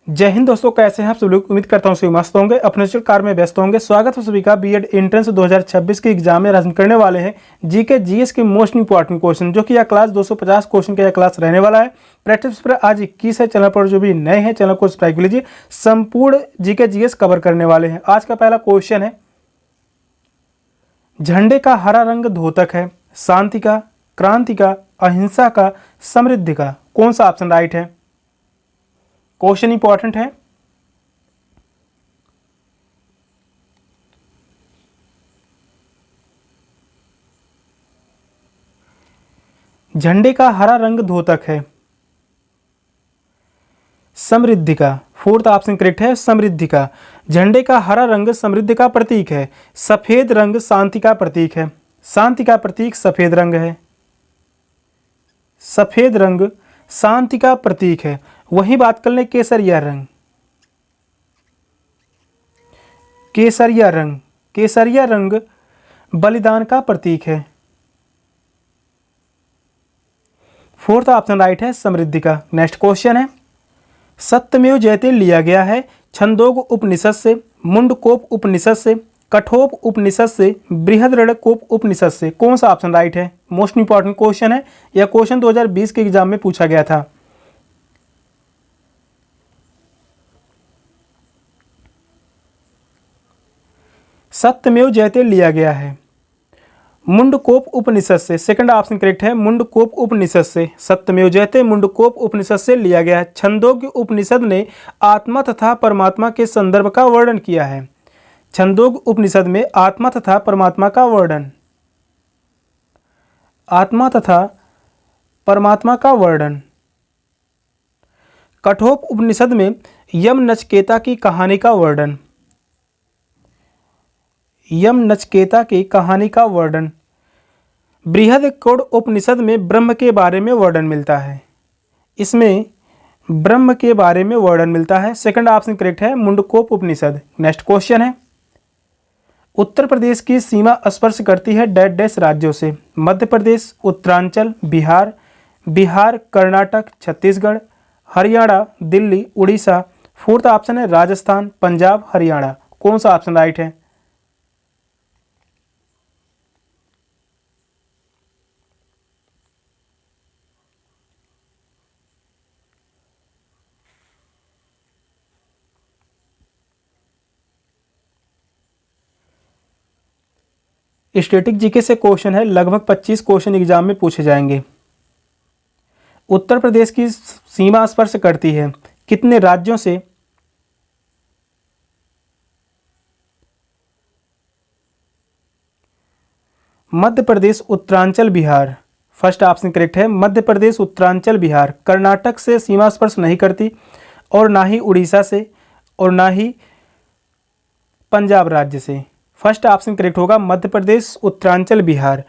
जय हिंद दोस्तों, कैसे हैं आप सब लोग। उम्मीद करता हूँ सभी मस्त होंगे, अपने कार में व्यस्त होंगे। स्वागत है सभी का बीएड एंट्रेंस 2026 के एग्जाम में राजन करने वाले हैं जीके जीएस के मोस्ट इंपॉर्टेंट क्वेश्चन, जो कि यह क्लास 250 क्वेश्चन का यह क्लास रहने वाला है। प्रैक्टिस पर आज 21 है। चैनल पर जो भी नए हैं चैनल को सब्सक्राइब कर लीजिए। संपूर्ण जीके जीएस कवर करने वाले हैं। आज का पहला क्वेश्चन है, झंडे का हरा रंग द्योतक है, शांति का, क्रांति का, अहिंसा का, समृद्धि का। कौन सा ऑप्शन राइट है? क्वेश्चन इंपॉर्टेंट है। झंडे का हरा रंग द्योतक है, समृद्धि का। फोर्थ ऑप्शन करेक्ट है, समृद्धि का। झंडे का हरा रंग समृद्धि का प्रतीक है। सफेद रंग शांति का प्रतीक है। शांति का प्रतीक सफेद रंग है। सफेद रंग शांति का प्रतीक है। वही बात कर लें केसरिया रंग। केसरिया रंग, केसरिया रंग बलिदान का प्रतीक है। फोर्थ ऑप्शन राइट है, समृद्धि का। नेक्स्ट क्वेश्चन है, सत्यमेव जयते लिया गया है छंदोग उपनिषद से, मुंडकोप उपनिषद से, कठोप उपनिषद से, बृहदरण्यकोप उपनिषद से। कौन सा ऑप्शन राइट है? मोस्ट इंपॉर्टेंट क्वेश्चन है। यह क्वेश्चन 2020 के एग्जाम में पूछा गया था। सत्यमेव जयते लिया गया है मुंडकोप उपनिषद से। सेकंड ऑप्शन करेक्ट है, मुंडकोप उपनिषद से। सत्यमेव जयते मुंडकोप उपनिषद से लिया गया है। छंदोग्य उपनिषद ने आत्मा तथा परमात्मा के संदर्भ का वर्णन किया है। छंदोग्य उपनिषद में आत्मा तथा परमात्मा का वर्णन, आत्मा तथा परमात्मा का वर्णन। कठोप उपनिषद में यम नचकेता की कहानी का वर्णन, यम नचकेता की कहानी का वर्णन। बृहदकोप उपनिषद में ब्रह्म के बारे में वर्णन मिलता है। इसमें ब्रह्म के बारे में वर्णन मिलता है। सेकंड ऑप्शन करेक्ट है, मुंडकोप उपनिषद। नेक्स्ट क्वेश्चन है, उत्तर प्रदेश की सीमा स्पर्श करती है डैश डैश राज्यों से। मध्य प्रदेश, उत्तरांचल, बिहार, बिहार, कर्नाटक, छत्तीसगढ़, हरियाणा, दिल्ली, उड़ीसा। फोर्थ ऑप्शन है राजस्थान, पंजाब, हरियाणा। कौन सा ऑप्शन राइट है? स्टैटिक जीके से क्वेश्चन है, लगभग 25 क्वेश्चन एग्जाम में पूछे जाएंगे। उत्तर प्रदेश की सीमा स्पर्श करती है कितने राज्यों से? Madhya Pradesh, Uttaranchal, Bihar. First option correct है, मध्य प्रदेश, उत्तरांचल, बिहार। कर्नाटक से सीमा स्पर्श नहीं करती, और ना ही उड़ीसा से, और ना ही पंजाब राज्य से। फर्स्ट ऑप्शन करेक्ट होगा, मध्य प्रदेश, उत्तरांचल, बिहार।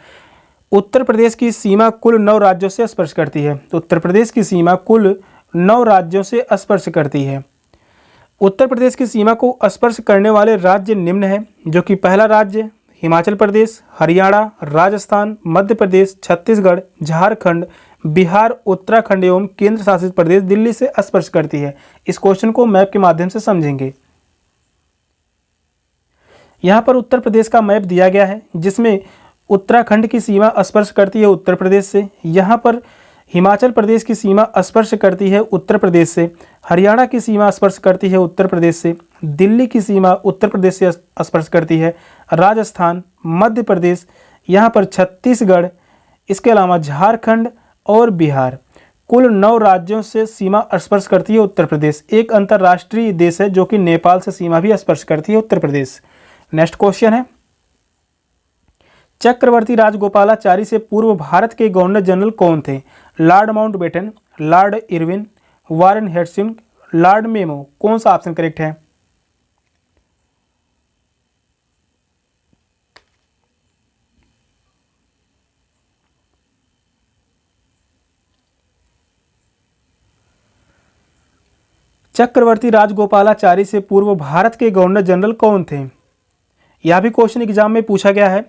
उत्तर प्रदेश की सीमा कुल 9 राज्यों से स्पर्श करती है। तो उत्तर प्रदेश की सीमा कुल 9 राज्यों से स्पर्श करती है। उत्तर प्रदेश की सीमा को स्पर्श करने वाले राज्य निम्न हैं, जो कि पहला राज्य हिमाचल प्रदेश, हरियाणा, राजस्थान, मध्य प्रदेश, छत्तीसगढ़, झारखंड, बिहार, उत्तराखंड एवं केंद्र शासित प्रदेश दिल्ली से स्पर्श करती है। इस क्वेश्चन को मैप के माध्यम से समझेंगे। यहाँ पर उत्तर प्रदेश का मैप दिया गया है, जिसमें उत्तराखंड की सीमा स्पर्श करती है उत्तर प्रदेश से। यहाँ पर हिमाचल प्रदेश की सीमा स्पर्श करती है उत्तर प्रदेश से। हरियाणा की सीमा स्पर्श करती है उत्तर प्रदेश से। दिल्ली की सीमा उत्तर प्रदेश से स्पर्श करती है। राजस्थान, मध्य प्रदेश, यहाँ पर छत्तीसगढ़, इसके अलावा झारखंड और बिहार। कुल 9 राज्यों से सीमा स्पर्श करती है उत्तर प्रदेश। एक अंतर्राष्ट्रीय देश है जो कि नेपाल से सीमा भी स्पर्श करती है उत्तर प्रदेश। नेक्स्ट क्वेश्चन है, चक्रवर्ती राजगोपालाचारी से पूर्व भारत के गवर्नर जनरल कौन थे? Lord Mountbatten, Lord Irwin, Warren Hastings, Lord memo. कौन सा ऑप्शन करेक्ट है? चक्रवर्ती राजगोपालाचारी से पूर्व भारत के गवर्नर जनरल कौन थे? यह भी क्वेश्चन एग्जाम में पूछा गया है।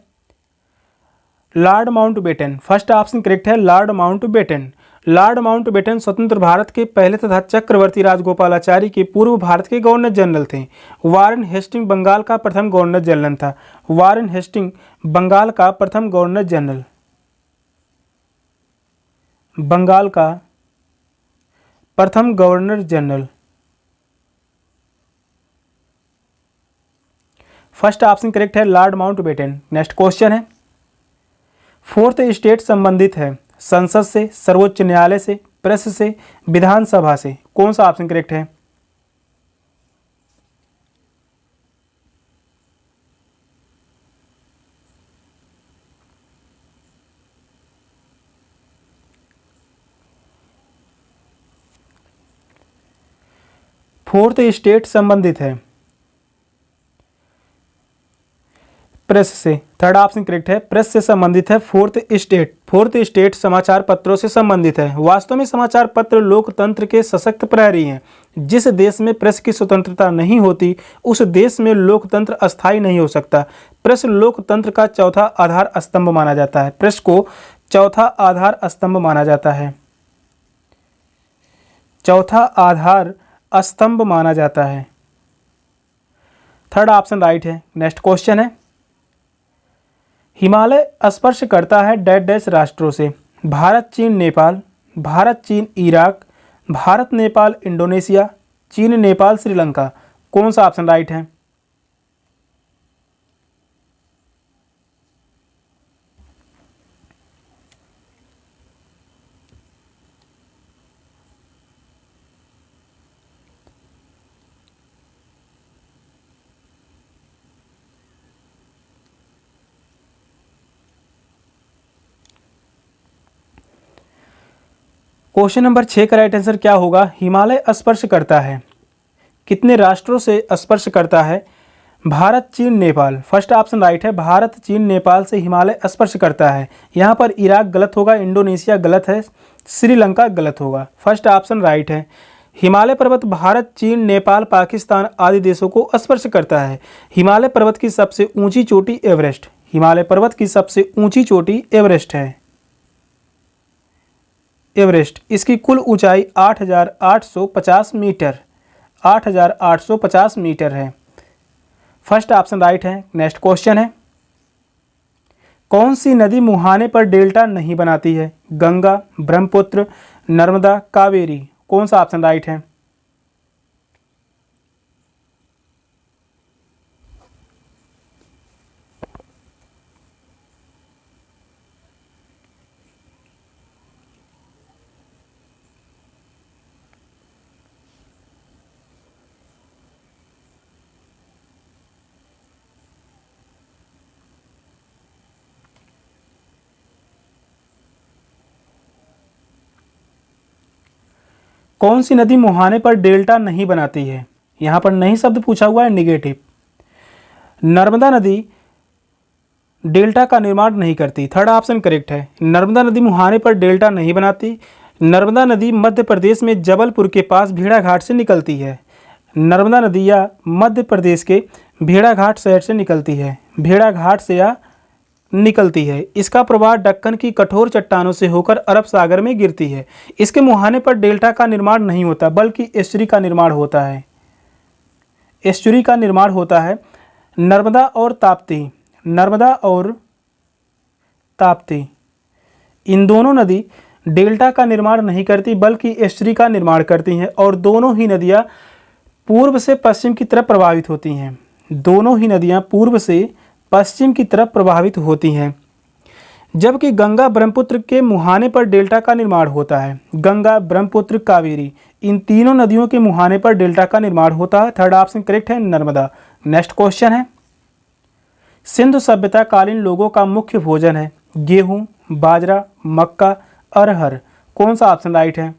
Lord Mountbatten. First option correct है, लॉर्ड माउंटबेटन। लॉर्ड माउंटबेटन स्वतंत्र भारत के पहले तथा चक्रवर्ती राजगोपालाचारी के पूर्व भारत के गवर्नर जनरल थे। वारेन हेस्टिंग बंगाल का प्रथम गवर्नर जनरल था। वारेन हेस्टिंग बंगाल का प्रथम गवर्नर जनरल, बंगाल का प्रथम governor general. First option correct है, लॉर्ड माउंटबेटन। नेक्स्ट क्वेश्चन है, फोर्थ स्टेट संबंधित है संसद से, सर्वोच्च न्यायालय से, प्रेस से, विधानसभा से। कौन सा ऑप्शन करेक्ट है? फोर्थ स्टेट संबंधित है प्रेस से। थर्ड ऑप्शन करेक्ट है, प्रेस से संबंधित है फोर्थ स्टेट। फोर्थ स्टेट समाचार पत्रों से संबंधित है। वास्तव में समाचार पत्र लोकतंत्र के सशक्त प्रहरी हैं। जिस देश में प्रेस की स्वतंत्रता नहीं होती उस देश में लोकतंत्र अस्थायी नहीं हो सकता। प्रेस लोकतंत्र का चौथा आधार स्तंभ माना जाता है। प्रेस को चौथा आधार स्तंभ माना जाता है, चौथा आधार स्तंभ माना जाता है। थर्ड ऑप्शन राइट है। नेक्स्ट क्वेश्चन है, हिमालय स्पर्श करता है डैश डैश राष्ट्रों से। भारत, चीन, नेपाल। भारत, चीन, इराक। भारत, नेपाल, इंडोनेशिया। चीन, नेपाल, श्रीलंका। कौन सा ऑप्शन राइट है? क्वेश्चन नंबर 6 का राइट आंसर क्या होगा? हिमालय स्पर्श करता है, कितने राष्ट्रों से स्पर्श करता है? भारत, चीन, नेपाल। फर्स्ट ऑप्शन राइट है, भारत, चीन, नेपाल से हिमालय स्पर्श करता है। यहाँ पर इराक गलत होगा, इंडोनेशिया गलत है, श्रीलंका गलत होगा। फर्स्ट ऑप्शन राइट है। हिमालय पर्वत भारत, चीन, नेपाल, पाकिस्तान आदि देशों को स्पर्श करता है। हिमालय पर्वत की सबसे ऊंची चोटी एवरेस्ट। हिमालय पर्वत की सबसे ऊंची चोटी एवरेस्ट है, एवरेस्ट। इसकी कुल ऊंचाई 8,850 मीटर, 8,850 मीटर है। फर्स्ट ऑप्शन राइट है। नेक्स्ट क्वेश्चन है, कौन सी नदी मुहाने पर डेल्टा नहीं बनाती है? गंगा, ब्रह्मपुत्र, नर्मदा, कावेरी। कौन सा ऑप्शन राइट है? कौन सी नदी मुहाने पर डेल्टा नहीं बनाती है? यहाँ पर नहीं शब्द पूछा हुआ है, निगेटिव। नर्मदा नदी डेल्टा का निर्माण नहीं करती। थर्ड ऑप्शन करेक्ट है। नर्मदा नदी मुहाने पर डेल्टा नहीं बनाती। नर्मदा नदी मध्य प्रदेश में जबलपुर के पास भेड़ाघाट से निकलती है। नर्मदा नदी या मध्य प्रदेश के भेड़ाघाट शहर से निकलती है, भेड़ाघाट से या निकलती है। इसका प्रवाह दक्कन की कठोर चट्टानों से होकर अरब सागर में गिरती है। इसके मुहाने पर डेल्टा का निर्माण नहीं होता बल्कि एस्चुरी का निर्माण होता है, एस्चुरी का निर्माण होता है। नर्मदा और ताप्ती, नर्मदा और ताप्ती इन दोनों नदी डेल्टा का निर्माण नहीं करती बल्कि एस्चुरी का निर्माण करती हैं और दोनों ही नदियाँ पूर्व से पश्चिम की तरफ प्रभावित होती हैं। दोनों ही नदियाँ पूर्व से पश्चिम की तरफ प्रभावित होती हैं, जबकि गंगा ब्रह्मपुत्र के मुहाने पर डेल्टा का निर्माण होता है। गंगा, ब्रह्मपुत्र, कावेरी इन तीनों नदियों के मुहाने पर डेल्टा का निर्माण होता है। थर्ड ऑप्शन करेक्ट है, नर्मदा। नेक्स्ट क्वेश्चन है, सिंधु सभ्यता कालीन लोगों का मुख्य भोजन है? गेहूं, बाजरा, मक्का, अरहर। कौन सा ऑप्शन राइट है?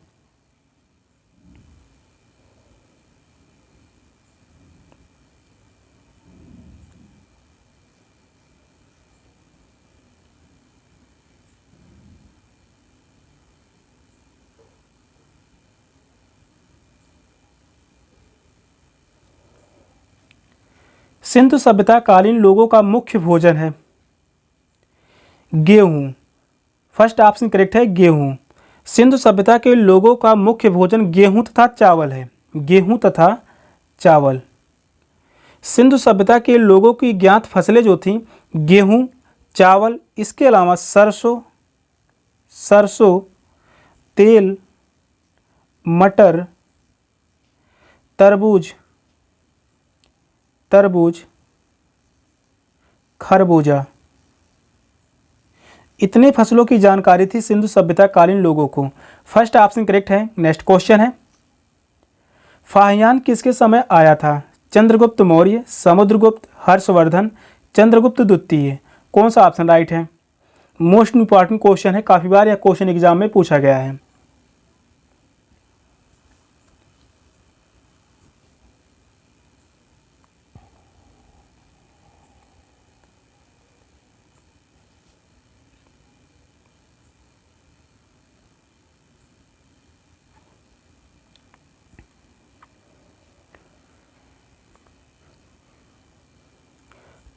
सिंधु सभ्यता कालीन लोगों का मुख्य भोजन है गेहूं। फर्स्ट ऑप्शन करेक्ट है, गेहूं। सिंधु सभ्यता के लोगों का मुख्य भोजन गेहूं तथा चावल है। गेहूं तथा चावल। सिंधु सभ्यता के लोगों की ज्ञात फसलें जो थीं गेहूं, चावल, इसके अलावा सरसों, तेल, मटर, तरबूज, खरबूजा। इतने फसलों की जानकारी थी सिंधु सभ्यता कालीन लोगों को। फर्स्ट ऑप्शन करेक्ट है। नेक्स्ट क्वेश्चन है, फाहियान किसके समय आया था? चंद्रगुप्त मौर्य, समुद्रगुप्त, हर्षवर्धन, चंद्रगुप्त द्वितीय। कौन सा ऑप्शन राइट है? मोस्ट इंपॉर्टेंट क्वेश्चन है, काफी बार यह क्वेश्चन एग्जाम में पूछा गया है।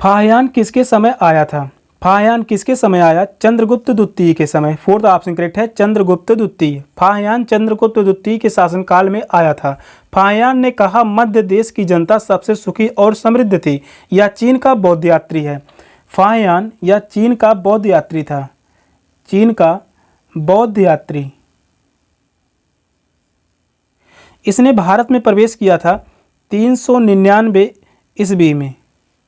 फाहियान किसके समय आया था? फाहियान किसके समय आया? चंद्रगुप्त द्वितीय के समय। फोर्थ ऑप्शन करेक्ट है, चंद्रगुप्त द्वितीय। फाहियान चंद्रगुप्त द्वितीय के शासनकाल में आया था। फाहियान ने कहा मध्य देश की जनता सबसे सुखी और समृद्ध थी। यह चीन का बौद्ध यात्री है। फाहियान यह चीन का बौद्ध यात्री था। चीन का बौद्ध यात्री। इसने भारत में प्रवेश किया था 399 ईस्वी में।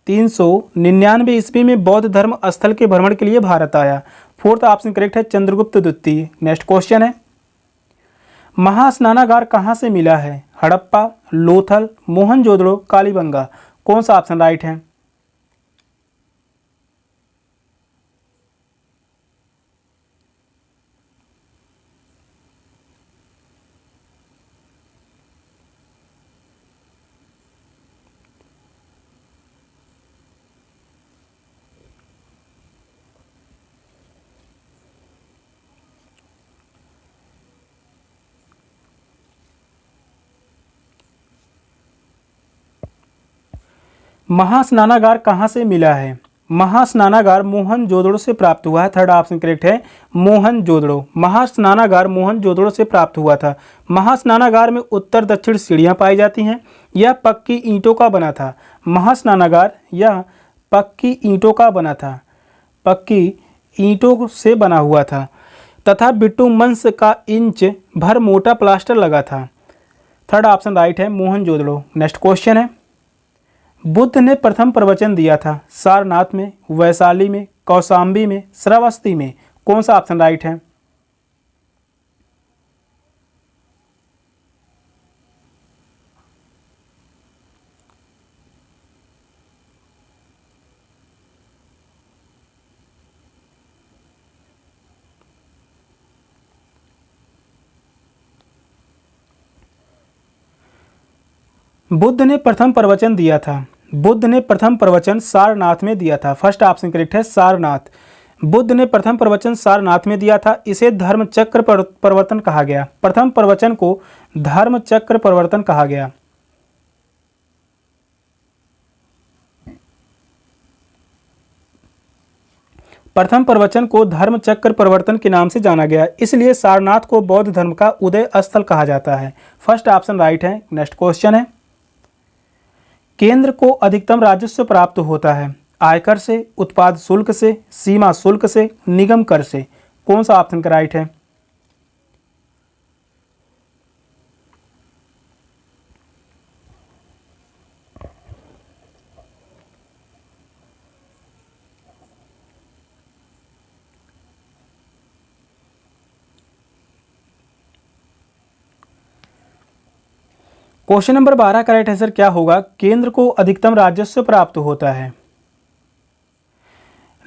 399 ईस्वी में बौद्ध धर्म स्थल के भ्रमण के लिए भारत आया। फोर्थ ऑप्शन करेक्ट है, चंद्रगुप्त द्वितीय। नेक्स्ट क्वेश्चन है, महास्नानागार कहाँ से मिला है? हड़प्पा, लोथल, मोहनजोदड़ो, कालीबंगा। कौन सा ऑप्शन राइट है? महास्नानागार कहाँ से मिला है? महास्नानागार मोहनजोदड़ो से प्राप्त हुआ है। थर्ड ऑप्शन करेक्ट है, मोहनजोदड़ो। महास्नानागार मोहनजोदड़ो से प्राप्त हुआ था। महास्नानागार में उत्तर दक्षिण सीढ़ियाँ पाई जाती हैं। यह पक्की ईंटों का बना था। महास्नानागार यह पक्की ईंटों का बना था। पक्की ईंटों से बना हुआ था तथा बिटुमन्स का इंच भर मोटा प्लास्टर लगा था। थर्ड ऑप्शन राइट है, मोहनजोदड़ो। नेक्स्ट क्वेश्चन है, बुद्ध ने प्रथम प्रवचन दिया था सारनाथ में, वैशाली में, कौशाम्बी में, श्रावस्ती में। कौन सा ऑप्शन राइट है? बुद्ध ने प्रथम प्रवचन दिया था। बुद्ध ने प्रथम प्रवचन सारनाथ में दिया था। फर्स्ट ऑप्शन करेक्ट है, सारनाथ। बुद्ध ने प्रथम प्रवचन सारनाथ में दिया था। इसे धर्म चक्र प्रवर्तन कहा गया। प्रथम प्रवचन को धर्म चक्र प्रवर्तन कहा गया। प्रथम प्रवचन को धर्म चक्र प्रवर्तन के नाम से जाना गया, इसलिए सारनाथ को बौद्ध धर्म का उदय स्थल कहा जाता है। फर्स्ट ऑप्शन राइट है। नेक्स्ट क्वेश्चन है, केंद्र को अधिकतम राजस्व प्राप्त होता है आयकर से, उत्पाद शुल्क से, सीमा शुल्क से, निगम कर से। कौन सा ऑप्शन का राइट है? क्वेश्चन नंबर 12 का राइट आंसर क्या होगा? केंद्र को अधिकतम राजस्व प्राप्त होता है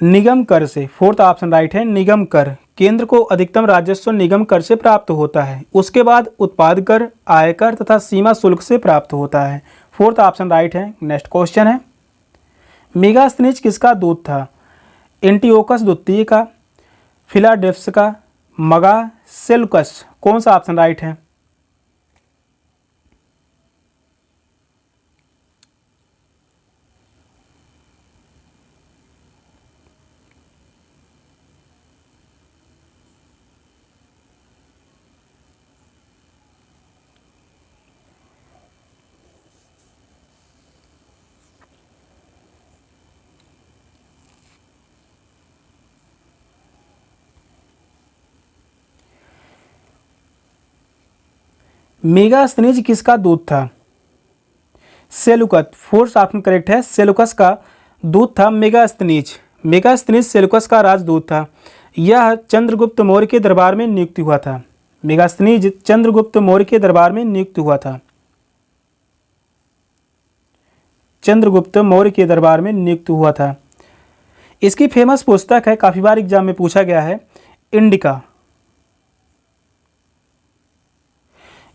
निगम कर से। फोर्थ ऑप्शन राइट है, निगम कर। केंद्र को अधिकतम राजस्व निगम कर से प्राप्त होता है। उसके बाद उत्पाद कर, आयकर तथा सीमा शुल्क से प्राप्त होता है। फोर्थ ऑप्शन राइट है। नेक्स्ट क्वेश्चन है, मेगास्थनीज किसका दूत था? एंटियोकस द्वितीय का, फिलाडेल्फस का, मगा, सेलुकस। कौन सा ऑप्शन राइट है? मेगास्थनीज किसका दूत था? सेलुकस। फोर्थ ऑप्शन करेक्ट है, सेलुकस का दूत था मेगास्थनीज। मेगास्थनीज सेलुकस का राजदूत था। यह चंद्रगुप्त मौर्य के दरबार में नियुक्त हुआ था। मेगास्थनीज चंद्रगुप्त मौर्य के दरबार में नियुक्त हुआ था। चंद्रगुप्त मौर्य के दरबार में नियुक्त हुआ था। इसकी फेमस पुस्तक है, काफी बार एग्जाम में पूछा गया है, इंडिका।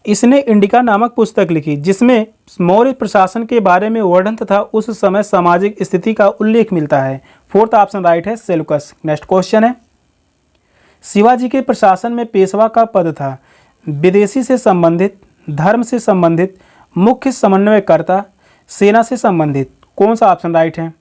इसने इंडिका नामक पुस्तक लिखी जिसमें मौर्य प्रशासन के बारे में वर्णन तथा उस समय सामाजिक स्थिति का उल्लेख मिलता है। फोर्थ ऑप्शन राइट है, सेलुकस। नेक्स्ट क्वेश्चन है, शिवाजी के प्रशासन में पेशवा का पद था विदेशी से संबंधित, धर्म से संबंधित, मुख्य समन्वयकर्ता, सेना से संबंधित। कौन सा ऑप्शन राइट है?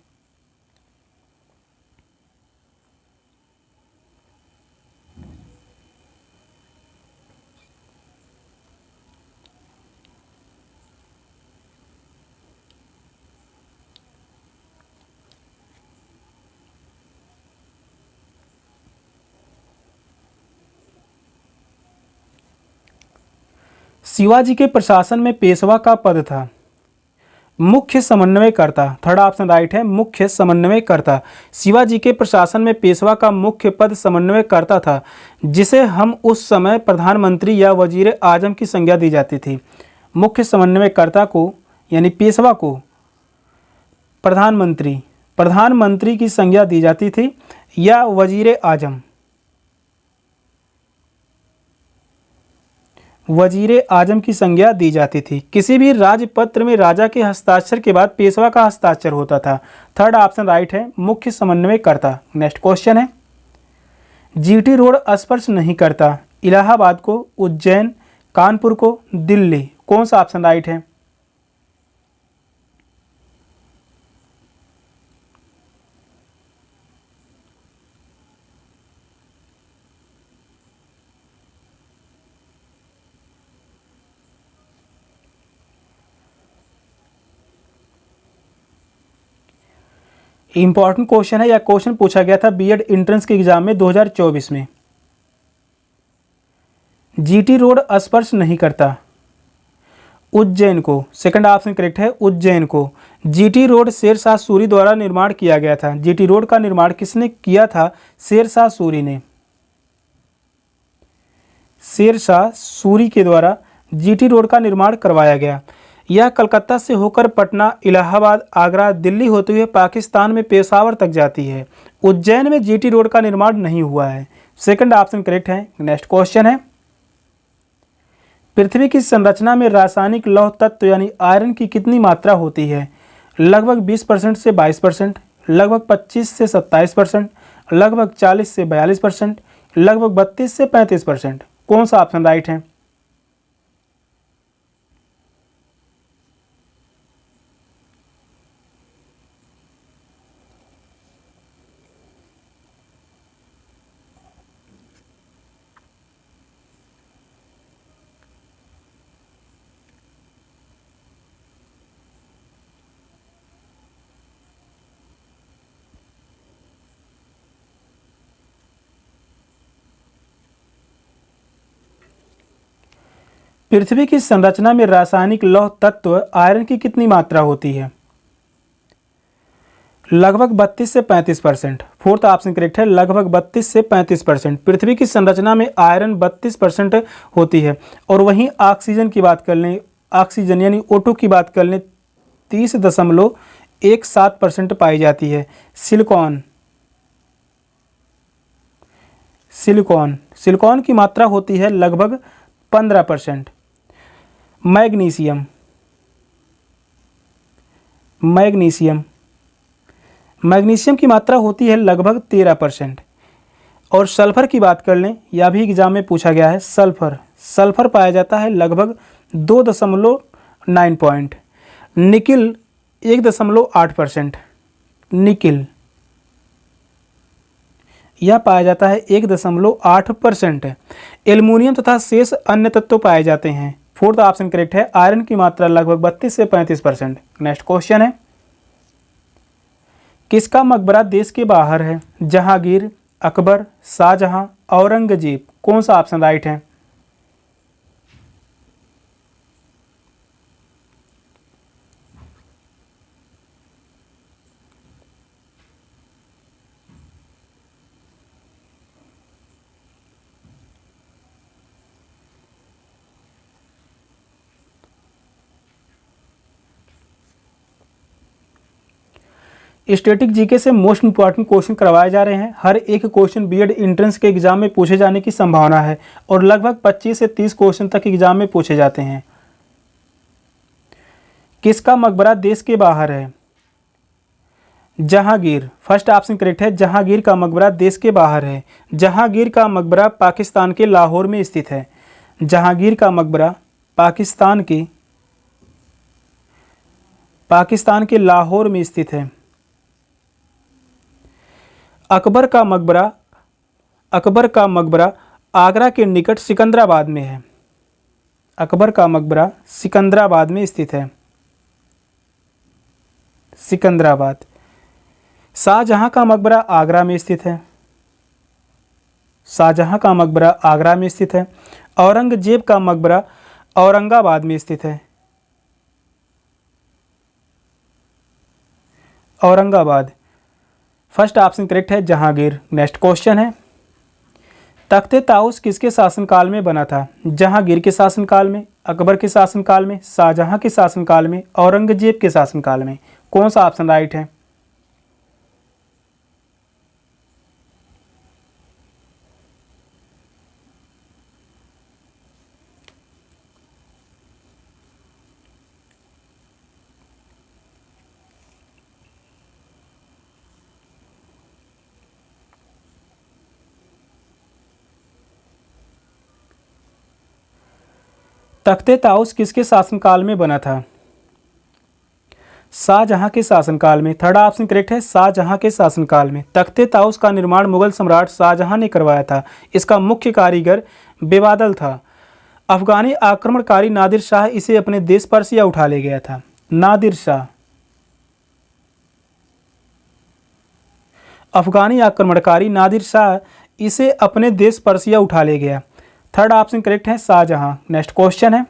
शिवाजी के प्रशासन में पेशवा का पद था मुख्य समन्वयकर्ता। थर्ड ऑप्शन राइट है, मुख्य समन्वयकर्ता। शिवाजी के प्रशासन में पेशवा का मुख्य पद समन्वयकर्ता था, जिसे हम उस समय प्रधानमंत्री या वजीर आजम की संज्ञा दी जाती थी। मुख्य समन्वयकर्ता को यानी पेशवा को प्रधानमंत्री की संज्ञा दी जाती थी या वजीर आजम की संज्ञा दी जाती थी। किसी भी राजपत्र में राजा के हस्ताक्षर के बाद पेशवा का हस्ताक्षर होता था। थर्ड ऑप्शन राइट है, मुख्य समन्वयकर्ता। नेक्स्ट क्वेश्चन है, जीटी रोड स्पर्श नहीं करता इलाहाबाद को, उज्जैन, कानपुर को, दिल्ली। कौन सा ऑप्शन राइट है? इंपॉर्टेंट क्वेश्चन है, या क्वेश्चन पूछा गया था बीएड एंट्रेंस के एग्जाम में 2024 में। जीटी रोड स्पर्श नहीं करता उज्जैन को। सेकंड ऑप्शन करेक्ट है, उज्जैन को। जीटी रोड शेरशाह सूरी द्वारा निर्माण किया गया था। जीटी रोड का निर्माण किसने किया था? शेरशाह सूरी ने। शेरशाह सूरी के द्वारा जीटी रोड का निर्माण करवाया गया। यह कलकत्ता से होकर पटना, इलाहाबाद, आगरा, दिल्ली होते हुए पाकिस्तान में पेशावर तक जाती है। उज्जैन में जीटी रोड का निर्माण नहीं हुआ है। सेकंड ऑप्शन करेक्ट है। नेक्स्ट क्वेश्चन है, पृथ्वी की संरचना में रासायनिक लौह तत्व यानी आयरन की कितनी मात्रा होती है? लगभग 20% से 22%, लगभग 25 से 27%, लगभग 40 से 42%, लगभग 32 से 35%। कौन सा ऑप्शन राइट है? पृथ्वी की संरचना में रासायनिक लौह तत्व आयरन की कितनी मात्रा होती है? लगभग 32 से 35%। फोर्थ ऑप्शन करेक्ट है, लगभग 32 से 35%। पृथ्वी की संरचना में आयरन 32% होती है। और वहीं ऑक्सीजन की बात कर लें, ऑक्सीजन यानी O2 की बात कर लें, 30.17% पाई जाती है। सिलिकॉन की मात्रा होती है लगभग 15%। मैग्नीशियम की मात्रा होती है लगभग 13%। और सल्फर की बात कर लें, यह भी एग्जाम में पूछा गया है, सल्फर पाया जाता है लगभग 2.9 पॉइंट। निकिल 1.8%। निकिल यह पाया जाता है 1.8%। एल्युमिनियम तथा शेष अन्य तत्व पाए जाते हैं। फोर्थ ऑप्शन करेक्ट है, आयरन की मात्रा लगभग 32 से 35%। नेक्स्ट क्वेश्चन है, किसका मकबरा देश के बाहर है? जहांगीर, अकबर, शाहजहां, औरंगजेब। कौन सा ऑप्शन राइट है? स्टैटिक जीके से मोस्ट इंपॉर्टेंट क्वेश्चन करवाए जा रहे हैं। हर एक क्वेश्चन बीएड एंट्रेंस के एग्जाम में पूछे जाने की संभावना है और लगभग 25 से 30 क्वेश्चन तक एग्जाम में पूछे जाते हैं। किसका मकबरा देश के बाहर है? जहांगीर। फर्स्ट ऑप्शन करेक्ट है, जहांगीर का मकबरा देश के बाहर है। जहांगीर का मकबरा पाकिस्तान के लाहौर में स्थित है। जहांगीर का मकबरा पाकिस्तान के लाहौर में स्थित है। अकबर का मकबरा आगरा के निकट सिकंदराबाद में है। अकबर का मकबरा सिकंदराबाद में स्थित है। सिकंदराबाद। शाहजहां का मकबरा आगरा में स्थित है। शाहजहां का मकबरा आगरा में स्थित है। औरंगजेब का मकबरा औरंगाबाद में स्थित है। औरंगाबाद। फर्स्ट ऑप्शन करेक्ट है, जहांगीर। नेक्स्ट क्वेश्चन है, तख्ते ताउस किसके शासनकाल में बना था? जहांगीर के शासनकाल में, अकबर के शासनकाल में, शाहजहां के शासनकाल में, औरंगजेब के शासनकाल में। कौन सा ऑप्शन राइट है? तख्ते ताउस किसके शासनकाल में बना था? शाहजहां के शासनकाल में। थर्ड ऑप्शन करेक्ट है, शाहजहां के शासनकाल में। तख्ते ताउस का निर्माण मुगल सम्राट शाहजहां ने करवाया था। इसका मुख्य कारीगर बेबादल था। अफगानी आक्रमणकारी नादिर शाह इसे अपने देश पर्सिया उठा ले गया था। नादिर शाह। अफगानी आक्रमणकारी नादिर शाह इसे अपने देश पर्सिया उठा ले गया। थर्ड ऑप्शन करेक्ट है, शाहजहां। नेक्स्ट क्वेश्चन है,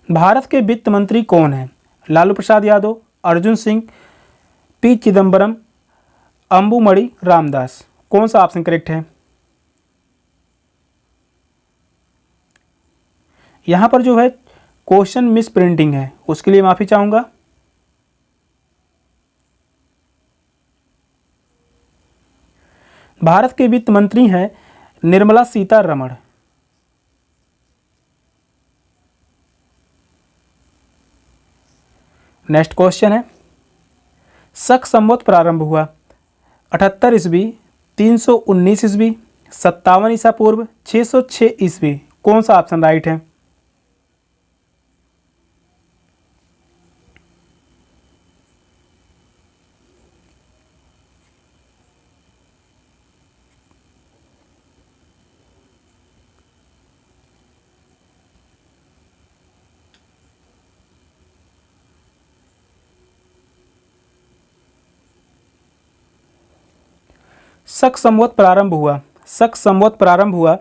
भारत के वित्त मंत्री कौन है? लालू प्रसाद यादव, अर्जुन सिंह, पी चिदम्बरम, अंबुमणि रामदास। कौन सा ऑप्शन करेक्ट है? यहां पर जो है क्वेश्चन मिस प्रिंटिंग है, उसके लिए माफी चाहूंगा। भारत के वित्त मंत्री हैं निर्मला सीतारमण। नेक्स्ट क्वेश्चन है, शक संवत प्रारंभ हुआ 78 ईस्वी, 319 ईस्वी, 57 ईसा पूर्व, 606 ईस्वी। कौन सा ऑप्शन राइट है? शक संवत प्रारंभ हुआ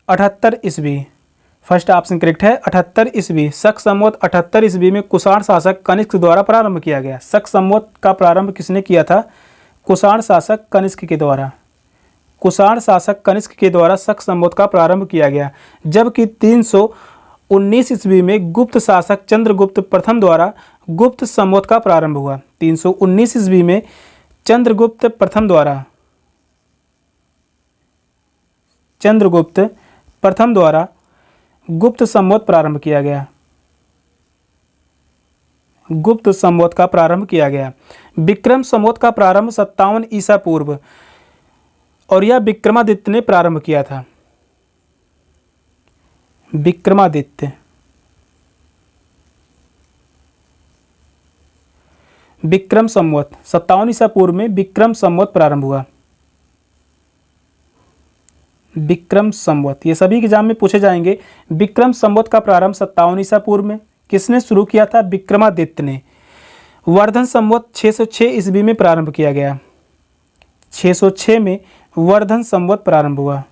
78 ईस्वी। फर्स्ट ऑप्शन करेक्ट है, 78 ईस्वी। शक संवत 78 ईस्वी में कुषाण शासक कनिष्क द्वारा प्रारंभ किया गया। शक संवत का प्रारंभ किसने किया था? कुषाण शासक कनिष्क के द्वारा। कुषाण शासक कनिष्क के द्वारा शक संवत का प्रारंभ किया गया, जबकि 319 ईस्वी में गुप्त शासक चंद्रगुप्त प्रथम द्वारा गुप्त संवत का प्रारंभ हुआ। 319 ईस्वी में चंद्रगुप्त प्रथम द्वारा गुप्त संवत प्रारंभ किया गया। गुप्त संवत का प्रारंभ किया गया। विक्रम संवत का प्रारंभ 57 ईसा पूर्व और यह विक्रमादित्य ने प्रारंभ किया था। विक्रमादित्य। विक्रम संवत 57 ईसा पूर्व में विक्रम संवत प्रारंभ हुआ। विक्रम संवत, ये सभी एग्जाम में पूछे जाएंगे। विक्रम संवत का प्रारंभ 57 ईसा पूर्व में किसने शुरू किया था? विक्रमादित्य ने। वर्धन संवत 606 ईस्वी में प्रारंभ किया गया। 606 में वर्धन संवत प्रारंभ हुआ।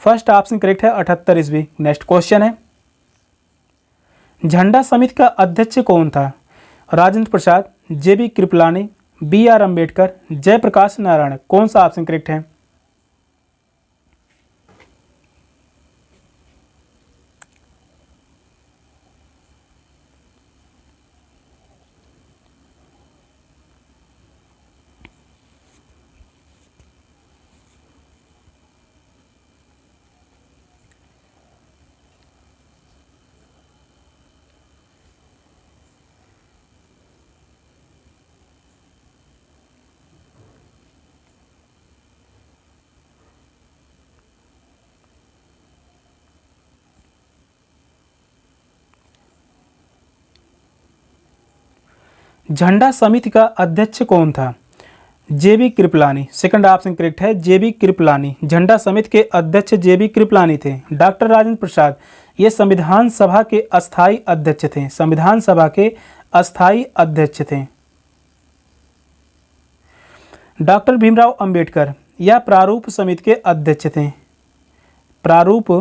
फर्स्ट ऑप्शन करेक्ट है, 78 ईस्वी। नेक्स्ट क्वेश्चन है, झंडा समिति का अध्यक्ष कौन था? राजेंद्र प्रसाद, जेबी कृपलानी, BR अम्बेडकर, जयप्रकाश नारायण। कौन सा ऑप्शन करेक्ट है? झंडा समिति का अध्यक्ष कौन था? जेबी कृपलानी। सेकंड ऑप्शन करेक्ट है, जेबी कृपलानी। झंडा समिति के अध्यक्ष जेबी कृपलानी थे। डॉक्टर राजेंद्र प्रसाद ये संविधान सभा के अस्थायी अध्यक्ष थे। संविधान सभा के अस्थायी अध्यक्ष थे। डॉक्टर भीमराव अंबेडकर या प्रारूप समिति के अध्यक्ष थे। प्रारूप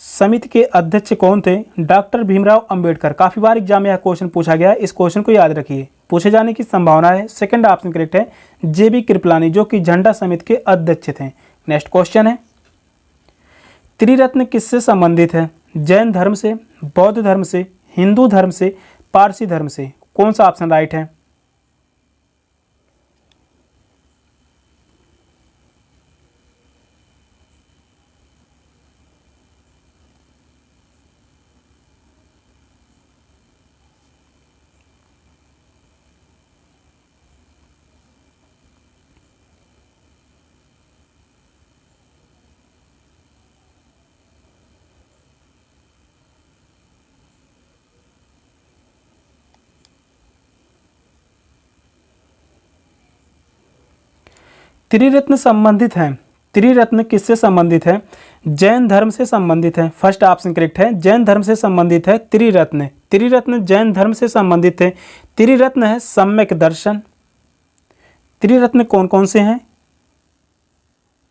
समिति के अध्यक्ष कौन थे? डॉक्टर भीमराव अंबेडकर। काफ़ी बार एग्जाम में यह क्वेश्चन पूछा गया है, इस क्वेश्चन को याद रखिए, पूछे जाने की संभावना है। सेकंड ऑप्शन करेक्ट है, जेबी कृपलानी जो कि झंडा समिति के अध्यक्ष थे। नेक्स्ट क्वेश्चन है, त्रिरत्न किससे संबंधित है? जैन धर्म से, बौद्ध धर्म से, हिंदू धर्म से, पारसी धर्म से। कौन सा ऑप्शन राइट है? त्रिरत्न संबंधित हैं। त्रिरत्न किससे संबंधित है? जैन धर्म से संबंधित है। फर्स्ट ऑप्शन करेक्ट है, जैन धर्म से संबंधित है त्रिरत्न। त्रिरत्न जैन धर्म से संबंधित है। त्रिरत्न है सम्यक दर्शन। त्रिरत्न कौन कौन से हैं?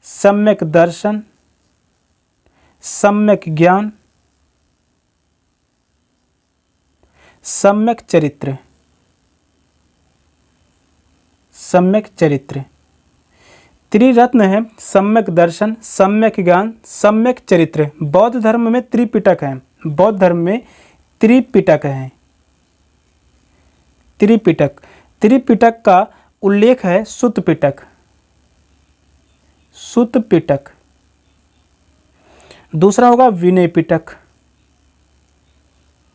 सम्यक दर्शन, सम्यक ज्ञान, सम्यक चरित्र। सम्यक चरित्र। त्रिरत्न है सम्यक दर्शन, सम्यक ज्ञान, सम्यक चरित्र। बौद्ध धर्म में त्रिपिटक है। बौद्ध धर्म में त्रिपिटक है। त्रिपिटक। त्रिपिटक का उल्लेख है सुत्त पिटक। सुत्त पिटक। दूसरा होगा विनय पिटक।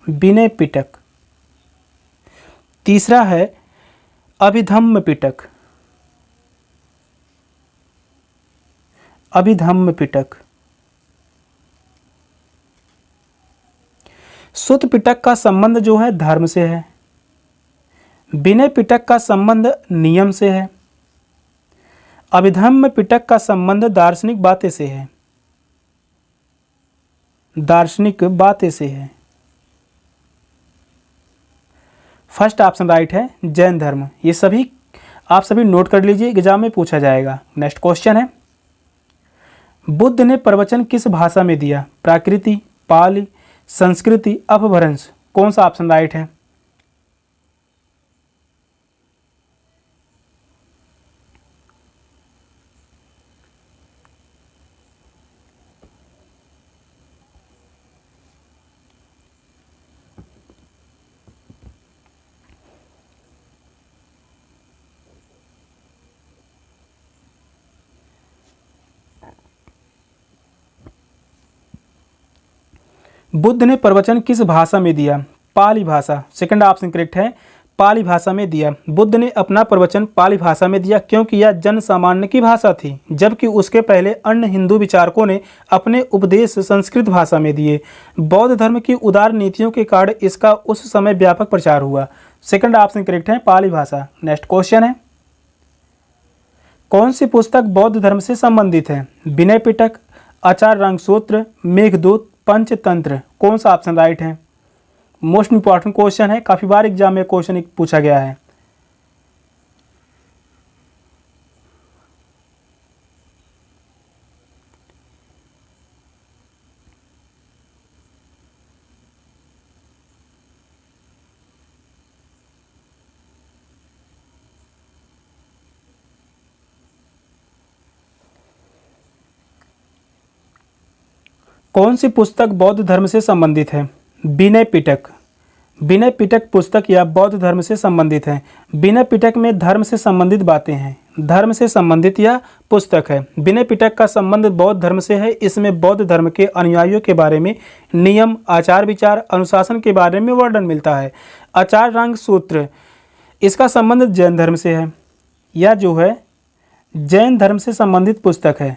विनय पिटक। तीसरा है अभिधम्म पिटक। अभिधम्म पिटक। सुत्त पिटक का संबंध जो है धर्म से है। विनय पिटक का संबंध नियम से है। अभिधम्म पिटक का संबंध दार्शनिक बातें से है। दार्शनिक बातें से है। फर्स्ट ऑप्शन राइट है, जैन धर्म। ये सभी आप सभी नोट कर लीजिए, एग्जाम में पूछा जाएगा। नेक्स्ट क्वेश्चन है, बुद्ध ने प्रवचन किस भाषा में दिया? प्राकृति, पाली, संस्कृति, अपभ्रंश। कौन सा ऑप्शन राइट है? बुद्ध ने प्रवचन किस भाषा में दिया? पाली भाषा। सेकंड ऑप्शन करेक्ट है, पाली भाषा में दिया। बुद्ध ने अपना प्रवचन पाली भाषा में दिया क्योंकि यह जन सामान्य की भाषा थी, जबकि उसके पहले अन्य हिंदू विचारकों ने अपने उपदेश संस्कृत भाषा में दिए। बौद्ध धर्म की उदार नीतियों के कारण इसका उस समय व्यापक प्रचार हुआ। सेकंड ऑप्शन करेक्ट है, पाली भाषा। नेक्स्ट क्वेश्चन है, कौन सी पुस्तक बौद्ध धर्म से संबंधित है? विनय पिटक, आचार्य रंगसूत्र, मेघदूत, पंचतंत्र। कौन सा ऑप्शन राइट है? मोस्ट इंपॉर्टेंट क्वेश्चन है, काफी बार एग्जाम में क्वेश्चन पूछा गया है। कौन सी पुस्तक बौद्ध धर्म से संबंधित है? विनय पिटक। विनय पिटक पुस्तक या बौद्ध धर्म से संबंधित है। विनय पिटक में धर्म से संबंधित बातें हैं। धर्म से संबंधित यह पुस्तक है। विनय पिटक का संबंध बौद्ध धर्म से है। इसमें बौद्ध धर्म के अनुयायियों के बारे में नियम, आचार विचार, अनुशासन के बारे में वर्णन मिलता है। आचार्य रंगसूत्र, इसका संबंध जैन धर्म से है। यह जो है जैन धर्म से संबंधित पुस्तक है।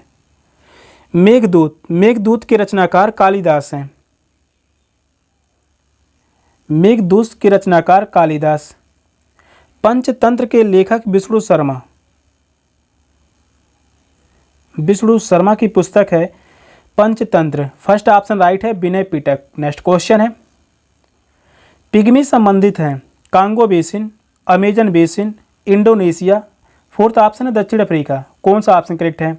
मेघदूत, मेघदूत के रचनाकार कालिदास हैं। मेघदूत के रचनाकार कालिदास। पंचतंत्र के लेखक विष्णु शर्मा। विष्णु शर्मा की पुस्तक है पंचतंत्र। फर्स्ट ऑप्शन राइट है विनय पिटक। नेक्स्ट क्वेश्चन है, पिग्मी संबंधित हैं Congo basin, Amazon basin, Indonesia. Fourth option है दक्षिण अफ्रीका। कौन सा ऑप्शन करेक्ट है?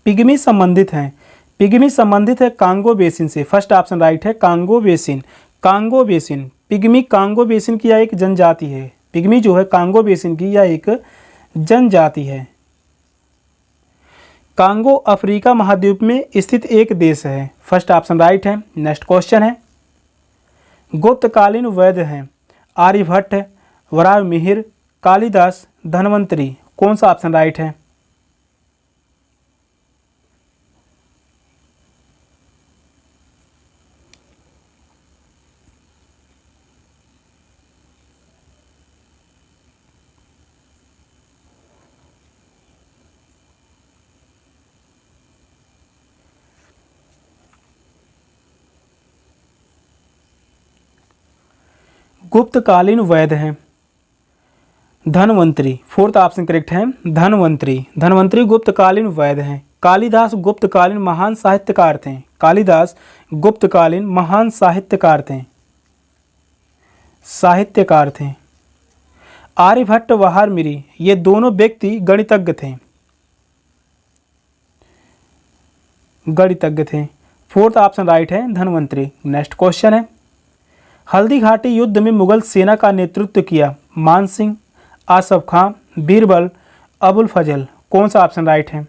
पिग्मी संबंधित हैं, पिग्मी संबंधित है कांगो बेसिन से। फर्स्ट ऑप्शन राइट है Congo basin. Congo basin, pygmy Congo basin की यह एक जनजाति है। पिग्मी जो है कांगो बेसिन की यह एक जनजाति है। कांगो अफ्रीका महाद्वीप में स्थित एक देश है। फर्स्ट ऑप्शन राइट है। नेक्स्ट क्वेश्चन है, गुप्तकालीन वैद्य हैं आर्यभट्ट, वराहमिहिर, कालिदास, धन्वंतरी। कौन सा ऑप्शन राइट है? गुप्तकालीन वैद्य हैं धन्वंतरी। फोर्थ ऑप्शन करेक्ट है धन्वंतरी। धन्वंतरी गुप्तकालीन वैद्य हैं। कालिदास गुप्तकालीन महान साहित्यकार थे। कालिदास गुप्तकालीन महान साहित्यकार थे। आर्यभट्ट वराहमिहिर ये दोनों व्यक्ति गणितज्ञ थे। फोर्थ ऑप्शन राइट है धन्वंतरी। नेक्स्ट क्वेश्चन है, हल्दी घाटी युद्ध में मुगल सेना का नेतृत्व किया मान सिंह, आसफ खां, बीरबल, अबुल फजल। कौन सा ऑप्शन राइट है?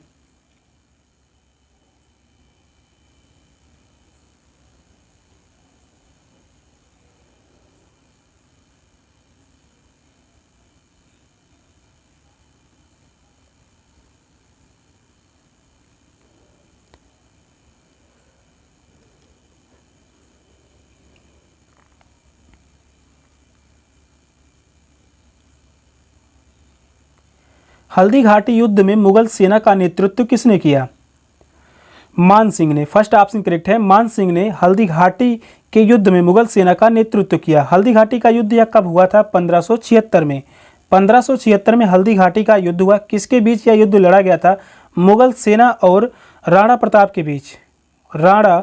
हल्दी घाटी युद्ध में मुगल सेना का नेतृत्व किसने किया? मान सिंह ने। फर्स्ट ऑप्शन करेक्ट है, मान सिंह ने हल्दी घाटी के युद्ध में मुगल सेना का नेतृत्व किया। हल्दी घाटी का युद्ध यह कब हुआ था? 1576 में। 1576 में हल्दी घाटी का युद्ध हुआ। किसके बीच यह युद्ध लड़ा गया था? मुगल सेना और राणा प्रताप के बीच। राणा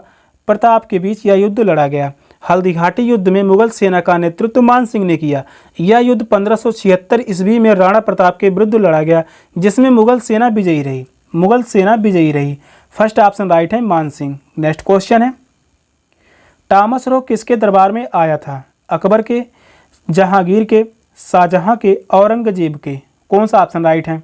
प्रताप के बीच यह युद्ध लड़ा गया। हल्दी घाटी युद्ध में मुगल सेना का नेतृत्व मान सिंह ने किया। यह युद्ध 1576 ईस्वी में राणा प्रताप के विरुद्ध लड़ा गया, जिसमें मुगल सेना विजयी रही। फर्स्ट ऑप्शन राइट है मान सिंह। नेक्स्ट क्वेश्चन है, टॉमस रो किसके दरबार में आया था? अकबर के, जहांगीर के, शाहजहां के, औरंगजेब के। कौन सा ऑप्शन राइट है?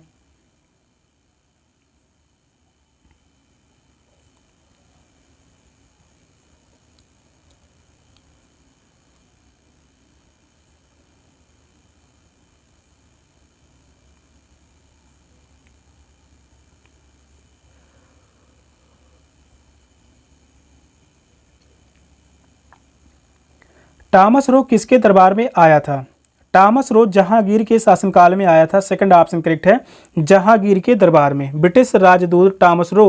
टॉमस रो किसके दरबार में आया था? टॉमस रो जहांगीर के शासनकाल में आया था। सेकंड ऑप्शन करेक्ट है, जहांगीर के दरबार में। ब्रिटिश राजदूत टॉमस रो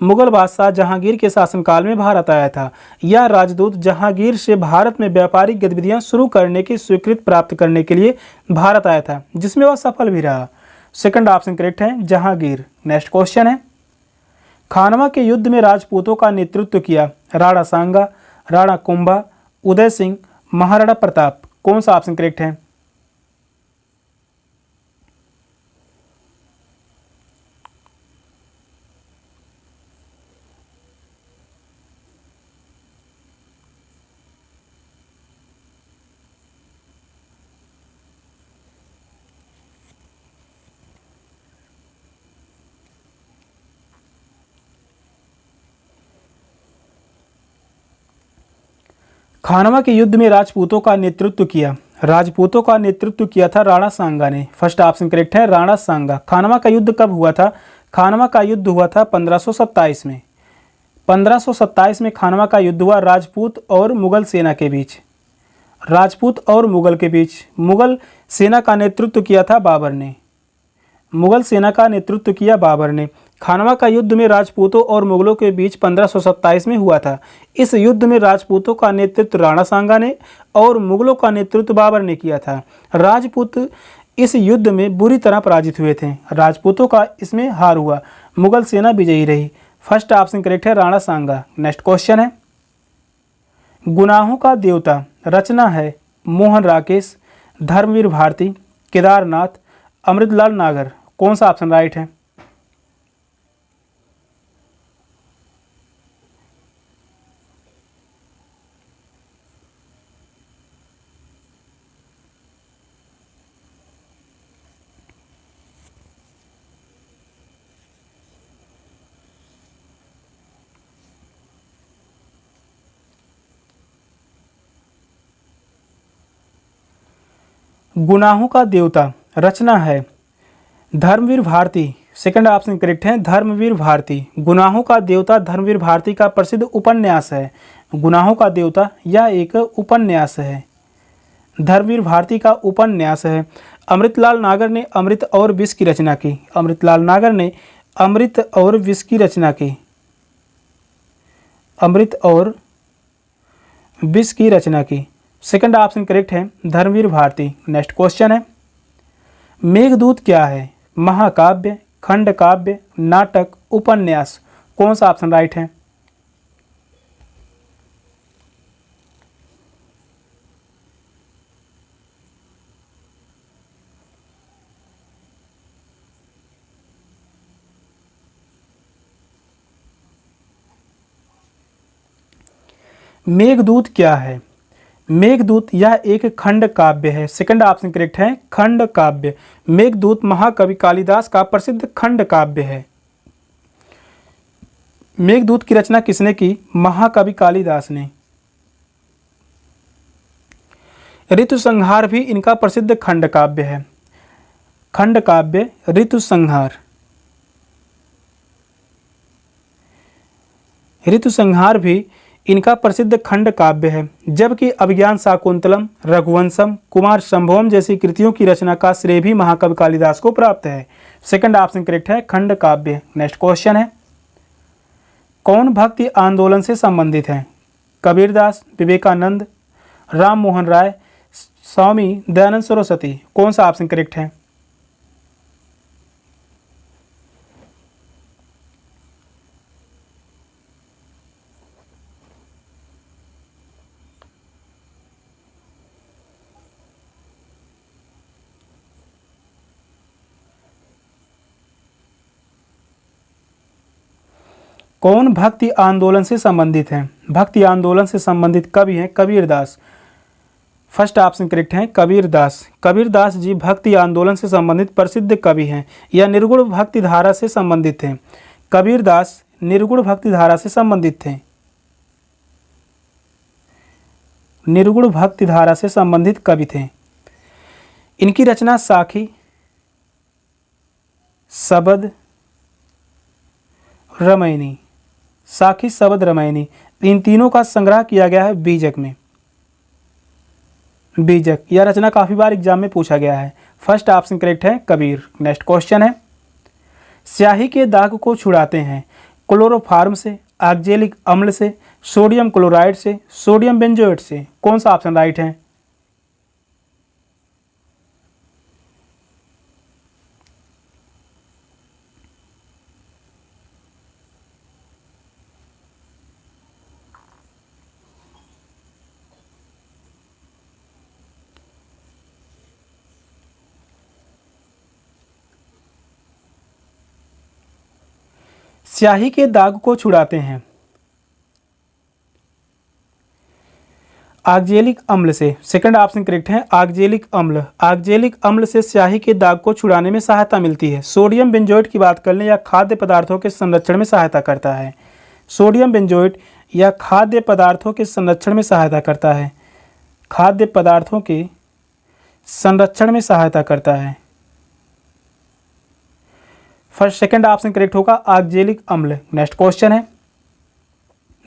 मुगल बादशाह जहांगीर के शासनकाल में भारत आया था। यह राजदूत जहांगीर से भारत में व्यापारिक गतिविधियां शुरू करने की स्वीकृति प्राप्त करने के लिए भारत आया था, जिसमें वह सफल भी रहा। सेकंड ऑप्शन करेक्ट है जहांगीर। नेक्स्ट क्वेश्चन है, खानवा के युद्ध में राजपूतों का नेतृत्व किया राणा सांगा, राणा कुंभा, उदय सिंह, महाराणा प्रताप। कौन सा ऑप्शन करेक्ट है? खानवा के युद्ध में राजपूतों का नेतृत्व किया था राणा सांगा ने। फर्स्ट ऑप्शन करेक्ट है राणा सांगा। खानवा का युद्ध कब हुआ था? खानवा का युद्ध हुआ था 1527 में। 1527 में खानवा का युद्ध हुआ राजपूत और मुगल सेना के बीच। राजपूत और मुगल के बीच मुगल सेना का नेतृत्व किया था बाबर ने। मुगल सेना का नेतृत्व किया बाबर ने। खानवा का युद्ध में राजपूतों और मुगलों के बीच 1527 में हुआ था। इस युद्ध में राजपूतों का नेतृत्व राणा सांगा ने और मुगलों का नेतृत्व बाबर ने किया था। राजपूत इस युद्ध में बुरी तरह पराजित हुए थे। राजपूतों का इसमें हार हुआ, मुगल सेना विजयी रही। फर्स्ट ऑप्शन करेक्ट है राणा सांगा। नेक्स्ट क्वेश्चन है, गुनाहों का देवता रचना है मोहन राकेश, धर्मवीर भारती, केदारनाथ, अमृतलाल नागर। कौन सा ऑप्शन राइट है? गुनाहों का देवता रचना है Dharamvir Bharati. Second option correct है, धर्मवीर भारती। गुनाहों का देवता धर्मवीर भारती का प्रसिद्ध उपन्यास है। गुनाहों का देवता यह एक उपन्यास है, धर्मवीर भारती का उपन्यास है। अमृतलाल नागर ने अमृत और विष की रचना की। अमृतलाल नागर ने अमृत और विष की रचना की। अमृत और विष की रचना की। सेकंड ऑप्शन करेक्ट है, धर्मवीर भारती। नेक्स्ट क्वेश्चन है, मेघदूत क्या है? महाकाव्य, खंड काव्य, नाटक, उपन्यास। कौन सा ऑप्शन राइट है? मेघदूत क्या है? मेघदूत यह एक खंड काव्य है। सेकंड ऑप्शन करेक्ट है, खंड काव्य। मेघदूत महाकवि कालिदास का प्रसिद्ध खंड काव्य है। मेघदूत की रचना किसने की? महाकवि कालिदास ने। ऋतुसंहार भी इनका प्रसिद्ध खंड काव्य है। खंड काव्य ऋतुसंहार। ऋतुसंहार भी इनका प्रसिद्ध खंड काव्य है। जबकि अभिज्ञान शाकुंतलम, रघुवंशम, कुमार संभवम जैसी कृतियों की रचना का श्रेय भी महाकवि कालिदास को प्राप्त है। सेकंड ऑप्शन करेक्ट है, खंड काव्य। नेक्स्ट क्वेश्चन है, कौन भक्ति आंदोलन से संबंधित है? कबीरदास, विवेकानंद, राम मोहन राय, स्वामी दयानंद सरस्वती। कौन सा ऑप्शन करेक्ट है? कौन भक्ति आंदोलन से संबंधित है? भक्ति आंदोलन से संबंधित कवि हैं कबीरदास। फर्स्ट ऑप्शन करेक्ट है, कबीरदास। कबीरदास जी भक्ति आंदोलन से संबंधित प्रसिद्ध कवि हैं। यह निर्गुण भक्ति धारा से संबंधित थे। कबीरदास निर्गुण भक्ति धारा से संबंधित थे। निर्गुण भक्ति धारा से संबंधित कवि थे। इनकी रचना साखी, शबद, रामायणी। साखी, शबद, रामायणी, इन तीनों का संग्रह किया गया है बीजक में। बीजक यह रचना काफी बार एग्जाम में पूछा गया है। फर्स्ट ऑप्शन करेक्ट है, कबीर। नेक्स्ट क्वेश्चन है, स्याही के दाग को छुड़ाते हैं क्लोरोफार्म से, ऑक्जेलिक अम्ल से, सोडियम क्लोराइड से, सोडियम बेंजोएट से। कौन सा ऑप्शन राइट है? स्याही के दाग को छुड़ाते हैं ऑक्जेलिक अम्ल से। सेकंड ऑप्शन करेक्ट है, ऑक्जेलिक अम्ल। ऑक्जेलिक अम्ल से स्याही के दाग को छुड़ाने में सहायता मिलती है। सोडियम बेंजोएट की बात कर लें, या खाद्य पदार्थों के संरक्षण में सहायता करता है। सोडियम बेंजोएट या खाद्य पदार्थों के संरक्षण में सहायता करता है। खाद्य पदार्थों के संरक्षण में सहायता करता है। फर्स्ट सेकंड ऑप्शन करेक्ट होगा, ऑक्जेलिक अम्ल। नेक्स्ट क्वेश्चन है,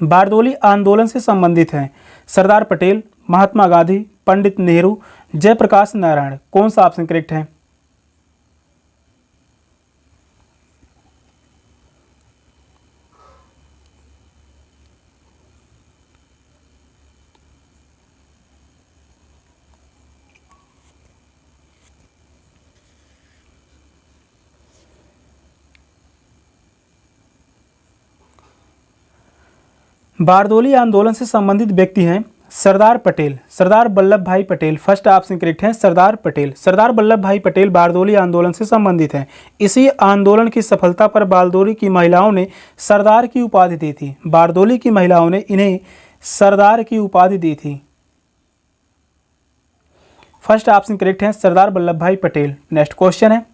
बारदोली आंदोलन से संबंधित हैं सरदार पटेल, महात्मा गांधी, पंडित नेहरू, जयप्रकाश नारायण। कौन सा ऑप्शन करेक्ट है? बारदोली आंदोलन से संबंधित व्यक्ति हैं सरदार पटेल, सरदार वल्लभ भाई पटेल। फर्स्ट ऑप्शन करेक्ट है सरदार पटेल। सरदार वल्लभ भाई पटेल बारदोली आंदोलन से संबंधित हैं। इसी आंदोलन की सफलता पर बारदोली की महिलाओं ने सरदार की उपाधि दी थी। बारदोली की महिलाओं ने इन्हें सरदार की उपाधि दी थी। फर्स्ट ऑप्शन करेक्ट है सरदार वल्लभ भाई पटेल। नेक्स्ट क्वेश्चन है,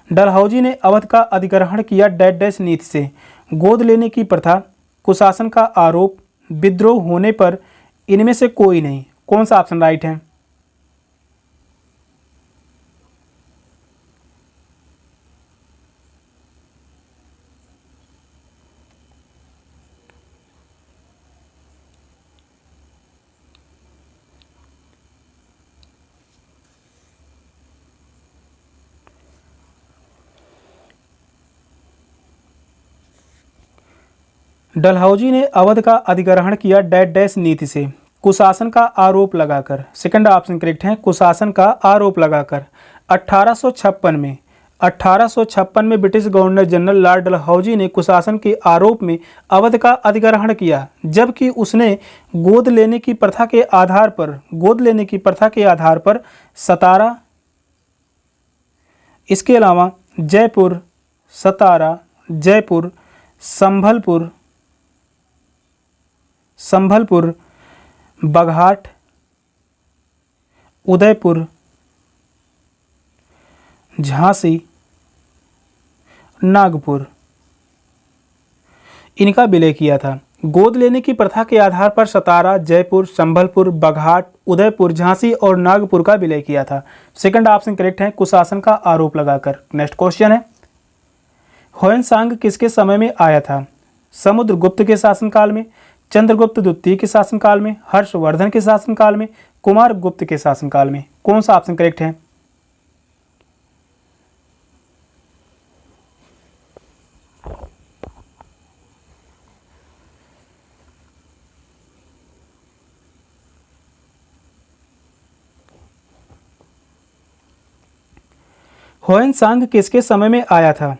डलहौजी ने अवध का अधिग्रहण किया डैश डैश नीति से। गोद लेने की प्रथा, कुशासन का आरोप, विद्रोह होने पर, इनमें से कोई नहीं। कौन सा ऑप्शन राइट है? डलहौजी ने अवध का अधिग्रहण किया डैश डैश नीति से, कुशासन का आरोप लगाकर। सेकंड ऑप्शन करेक्ट है, कुशासन का आरोप लगाकर। 1856 में British governor general Lord Dalhousie ने कुशासन के आरोप में अवध का अधिग्रहण किया, जबकि उसने गोद लेने की प्रथा के आधार पर सतारा, इसके अलावा जयपुर, सतारा, जयपुर, संभलपुर, बघाट, उदयपुर, झांसी, नागपुर, इनका विलय किया था। गोद लेने की प्रथा के आधार पर सतारा, जयपुर, संभलपुर, बघाट, उदयपुर, झांसी और नागपुर का विलय किया था। सेकंड ऑप्शन करेक्ट है, कुशासन का आरोप लगाकर। नेक्स्ट क्वेश्चन है, ह्वेनसांग किसके समय में आया था? समुद्रगुप्त के शासनकाल में, चंद्रगुप्त द्वितीय के शासनकाल में, हर्षवर्धन के शासनकाल में, कुमारगुप्त के शासनकाल में। कौन सा ऑप्शन करेक्ट है? ह्वेनसांग किसके समय में आया था?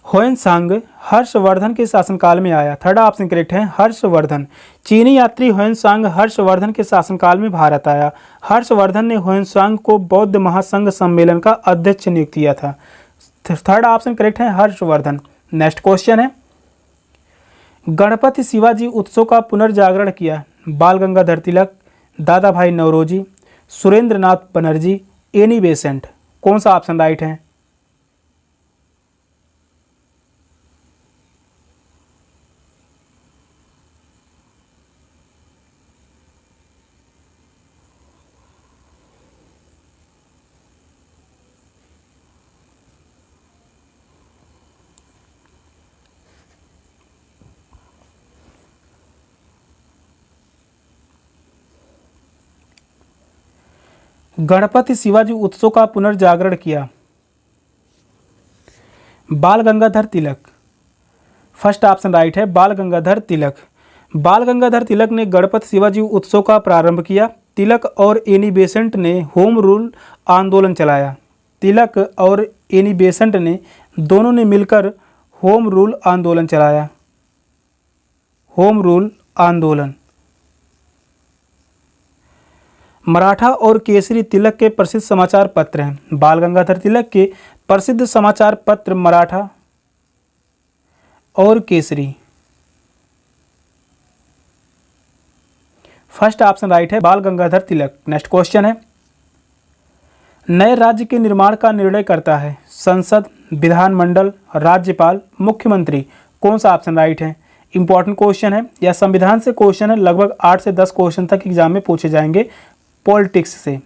ह्वेनसांग हर्षवर्धन के शासनकाल में आया। थर्ड ऑप्शन करेक्ट है, हर्षवर्धन। चीनी यात्री ह्वेनसांग हर्षवर्धन के शासनकाल में भारत आया। हर्षवर्धन ने ह्वेनसांग को बौद्ध महासंघ सम्मेलन का अध्यक्ष नियुक्त किया था। थर्ड ऑप्शन करेक्ट है, हर्षवर्धन। नेक्स्ट क्वेश्चन है, गणपति शिवाजी उत्सव का पुनर्जागरण किया बाल गंगाधर तिलक, दादा भाई नौरोजी, सुरेंद्रनाथ बनर्जी, एनी बेसेंट। कौन सा ऑप्शन राइट है? गणपति शिवाजी उत्सव का पुनर्जागरण किया बाल Gangadhar Tilak. First option right है, बाल गंगाधर तिलक। बाल गंगाधर तिलक ने गणपति शिवाजी उत्सव का प्रारंभ किया। तिलक और एनी बेसेंट ने होम रूल आंदोलन चलाया। तिलक और एनी बेसेंट ने दोनों ने मिलकर होम रूल आंदोलन चलाया। होम रूल आंदोलन। मराठा और केसरी तिलक के प्रसिद्ध समाचार पत्र हैं। बाल गंगाधर तिलक के प्रसिद्ध समाचार पत्र मराठा और केसरी। फर्स्ट ऑप्शन राइट है, बाल गंगाधर तिलक। नेक्स्ट क्वेश्चन है, नए राज्य के निर्माण का निर्णय करता है संसद, विधानमंडल, राज्यपाल, मुख्यमंत्री। कौन सा ऑप्शन राइट है? इंपॉर्टेंट क्वेश्चन है, या संविधान से क्वेश्चन है। लगभग 8 से 10 क्वेश्चन तक एग्जाम में पूछे जाएंगे पॉलिटिक्स से।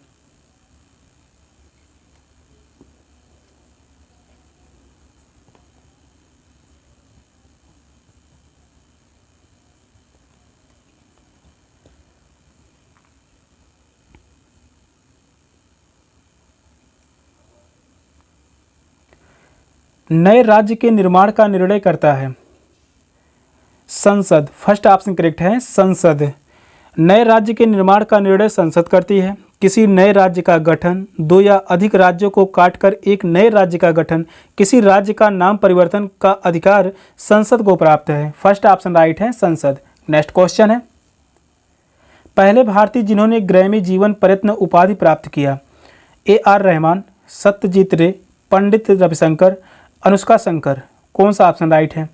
नए राज्य के निर्माण का निर्णय करता है? संसद। फर्स्ट ऑप्शन करेक्ट है, संसद। नए राज्य के निर्माण का निर्णय संसद करती है। किसी नए राज्य का गठन, दो या अधिक राज्यों को काटकर एक नए राज्य का गठन, किसी राज्य का नाम परिवर्तन का अधिकार संसद को प्राप्त है। फर्स्ट ऑप्शन राइट है, संसद। नेक्स्ट क्वेश्चन है, पहले भारतीय जिन्होंने ग्रैमी जीवन प्रयत्न उपाधि प्राप्त किया? AR रहमान, सत्यजीत रे, पंडित रविशंकर, अनुष्का शंकर। कौन सा ऑप्शन राइट है?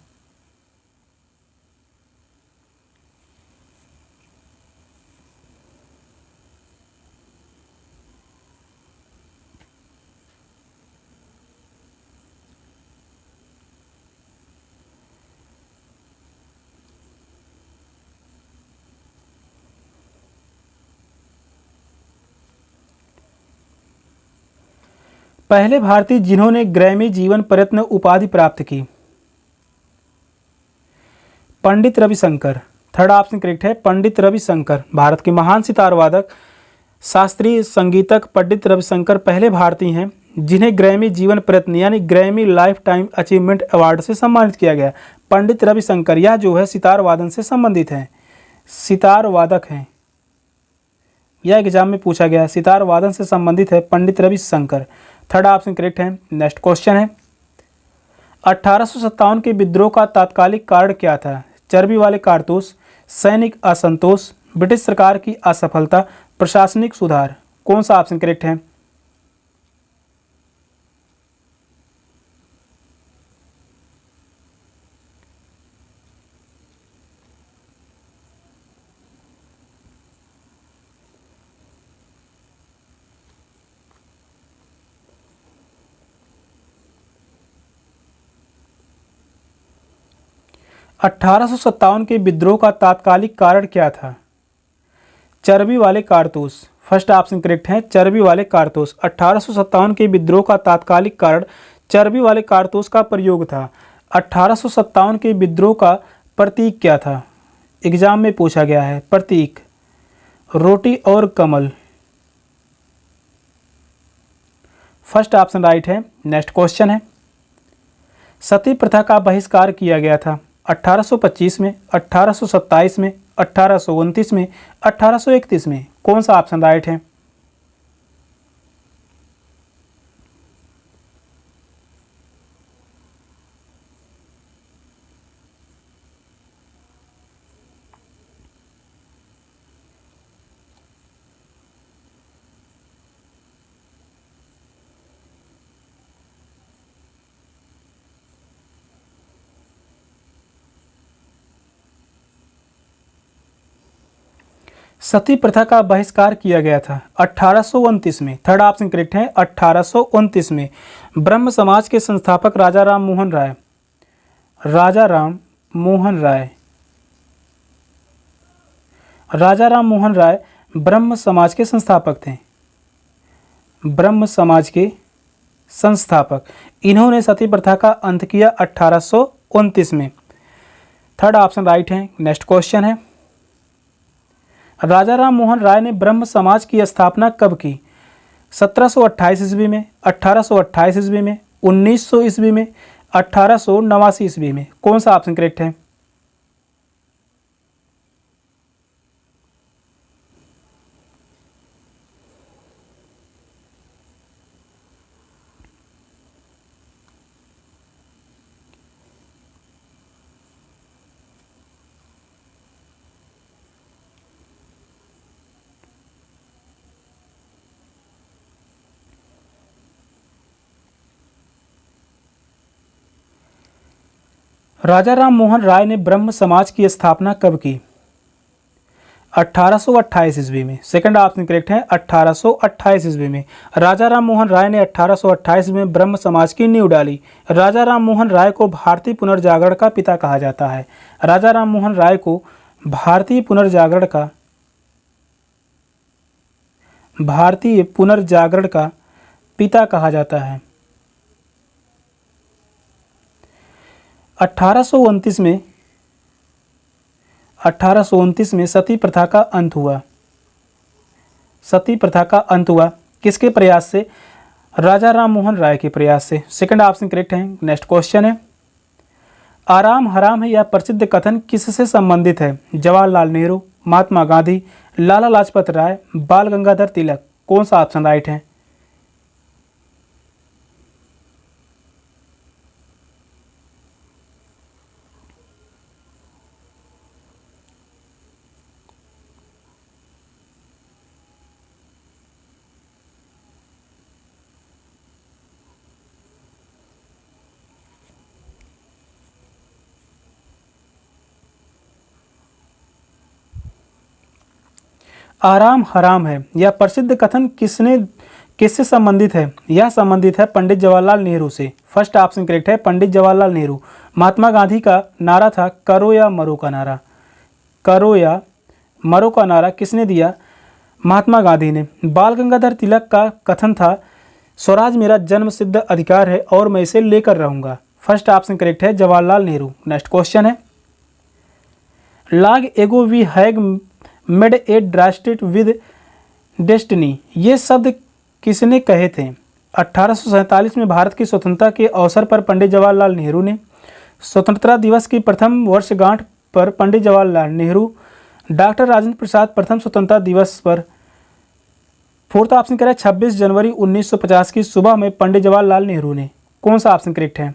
पहले भारतीय जिन्होंने ग्रैमी जीवन प्रयत्न उपाधि प्राप्त की? Pandit Ravishankar. Third option correct है, पंडित रविशंकर। भारत के महान सितार वादक, शास्त्रीय संगीतक पंडित रविशंकर पहले भारतीय हैं जिन्हें ग्रैमी जीवन प्रयत्न यानी Grammy life time achievement award से सम्मानित किया गया। पंडित रविशंकर यह जो है सितार वादन से संबंधित हैं, सितार वादक हैं। यह एग्जाम में पूछा गया, सितार वादन से संबंधित है Pandit Ravishankar. Third option correct है। नेक्स्ट क्वेश्चन है, 1857 के विद्रोह का तात्कालिक कारण क्या था? चर्बी वाले कारतूस, सैनिक असंतोष, ब्रिटिश सरकार की असफलता, प्रशासनिक सुधार। कौन सा ऑप्शन करेक्ट है? 1857 के विद्रोह का तात्कालिक कारण क्या था? चर्बी वाले कारतूस। फर्स्ट ऑप्शन करेक्ट है, चर्बी वाले कारतूस। 1857 के विद्रोह का तात्कालिक कारण चर्बी वाले कारतूस का प्रयोग था। 1857 के विद्रोह का प्रतीक क्या था? एग्जाम में पूछा गया है प्रतीक, रोटी और कमल। फर्स्ट ऑप्शन राइट है। नेक्स्ट क्वेश्चन है, सती प्रथा का बहिष्कार किया गया था 1825 में, 1827 में, 1829 में, 1831 में। कौन सा ऑप्शन राइट है? सती प्रथा का बहिष्कार किया गया था 1829 में। थर्ड ऑप्शन करेक्ट है, 1829 में। ब्रह्म समाज के संस्थापक राजा राम मोहन राय, राजा राम मोहन राय, राजा राम मोहन राय ब्रह्म समाज के संस्थापक थे, ब्रह्म समाज के संस्थापक। इन्होंने सती प्रथा का अंत किया 1829 में। थर्ड ऑप्शन राइट है। नेक्स्ट क्वेश्चन है, राजा राम मोहन राय ने ब्रह्म समाज की स्थापना कब की? 1728 ईस्वी में, 1828 ईस्वी में, 1900 ईस्वी में, 1889 ईस्वी में। कौन सा ऑप्शन करेक्ट है? राजा राम मोहन राय ने ब्रह्म समाज की स्थापना कब की? 1828 ईस्वी में। सेकंड ऑप्शन करेक्ट है, 1828 ईस्वी में। राजा राम मोहन राय ने 1828 में ब्रह्म समाज की नींव डाली। राजा राम मोहन राय को भारतीय पुनर्जागरण का पिता कहा जाता है। राजा राम मोहन राय को भारतीय पुनर्जागरण का पिता कहा जाता है। 1829 में सती प्रथा का अंत हुआ। सती प्रथा का अंत हुआ किसके प्रयास से? राजा राम मोहन राय के प्रयास से। सेकंड ऑप्शन करेक्ट है। नेक्स्ट क्वेश्चन है, आराम हराम है यह प्रसिद्ध कथन किससे संबंधित है? जवाहरलाल नेहरू, महात्मा गांधी, लाला लाजपत राय, बाल गंगाधर तिलक। कौन सा ऑप्शन राइट है? आराम हराम है यह प्रसिद्ध कथन किससे संबंधित है? यह संबंधित है पंडित जवाहरलाल नेहरू से। फर्स्ट ऑप्शन करेक्ट है, पंडित जवाहरलाल नेहरू। महात्मा गांधी का नारा था करो या मरो का नारा। करो या मरो का नारा किसने दिया? महात्मा गांधी ने। बाल गंगाधर तिलक का कथन था स्वराज मेरा जन्म सिद्ध अधिकार है और मैं इसे लेकर रहूंगा। फर्स्ट ऑप्शन करेक्ट है, जवाहरलाल नेहरू। नेक्स्ट क्वेश्चन है, long ago we have made a tryst with destiny ये शब्द किसने कहे थे? 1847 में भारत की स्वतंत्रता के अवसर पर पंडित जवाहरलाल नेहरू ने। स्वतंत्रता दिवस की प्रथम वर्षगांठ पर पंडित जवाहरलाल नेहरू। डॉक्टर राजेंद्र प्रसाद प्रथम स्वतंत्रता दिवस पर। फोर्थ ऑप्शन करें 26 जनवरी 1950 की सुबह में पंडित जवाहरलाल नेहरू ने। कौन सा ऑप्शन करेक्ट है?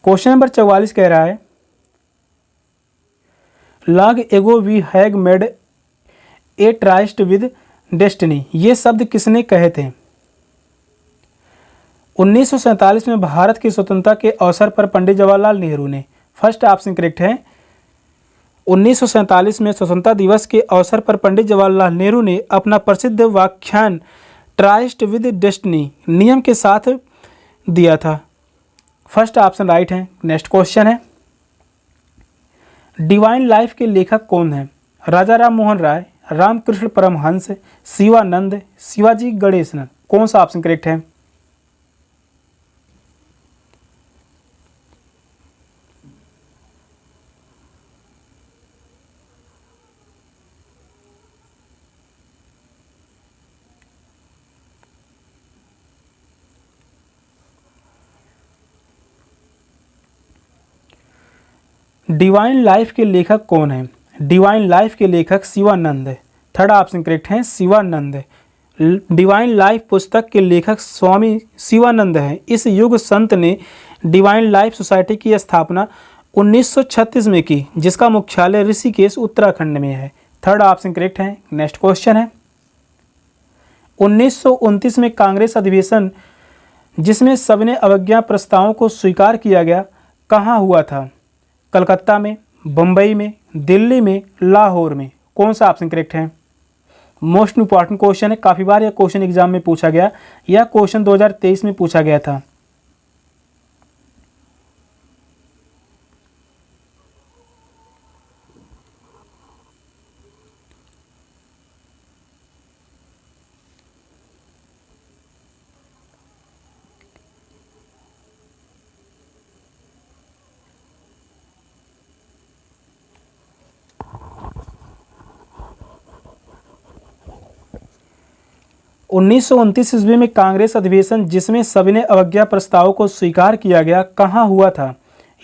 क्वेश्चन नंबर 44 कह रहा है, long ago we have made a tryst with destiny ये शब्द किसने कहे थे? 1947 में भारत की स्वतंत्रता के अवसर पर पंडित जवाहरलाल नेहरू ने। फर्स्ट ऑप्शन करेक्ट है, 1947 में स्वतंत्रता दिवस के अवसर पर पंडित जवाहरलाल नेहरू ने अपना प्रसिद्ध व्याख्यान ट्राइस्ट विद डेस्टिनी नियम के साथ दिया था। फर्स्ट ऑप्शन राइट है। नेक्स्ट क्वेश्चन है, डिवाइन लाइफ के लेखक कौन है? राजा राम मोहन राय, रामकृष्ण परमहंस, शिवानंद, शिवाजी गणेशन। कौन सा ऑप्शन करेक्ट है? डिवाइन लाइफ के लेखक कौन है? डिवाइन लाइफ के लेखक शिवानंद। थर्ड ऑप्शन करेक्ट है, शिवानंद। डिवाइन लाइफ पुस्तक के लेखक स्वामी शिवानंद हैं। इस युग संत ने डिवाइन लाइफ सोसाइटी की स्थापना 1936 में की, जिसका मुख्यालय ऋषिकेश उत्तराखंड में है। थर्ड ऑप्शन करेक्ट है। नेक्स्ट क्वेश्चन है, 1929 में कांग्रेस अधिवेशन जिसमें सविनय अवज्ञा प्रस्तावों को स्वीकार किया गया कहाँ हुआ था? कलकत्ता में, बम्बई में, दिल्ली में, लाहौर में। कौन सा ऑप्शन करेक्ट है? मोस्ट इंपॉर्टेंट क्वेश्चन है, काफ़ी बार यह क्वेश्चन एग्जाम में पूछा गया। यह क्वेश्चन 2023 में पूछा गया था। 1929 ईस्वी में कांग्रेस अधिवेशन जिसमें सविनय अवज्ञा प्रस्तावों को स्वीकार किया गया कहाँ हुआ था?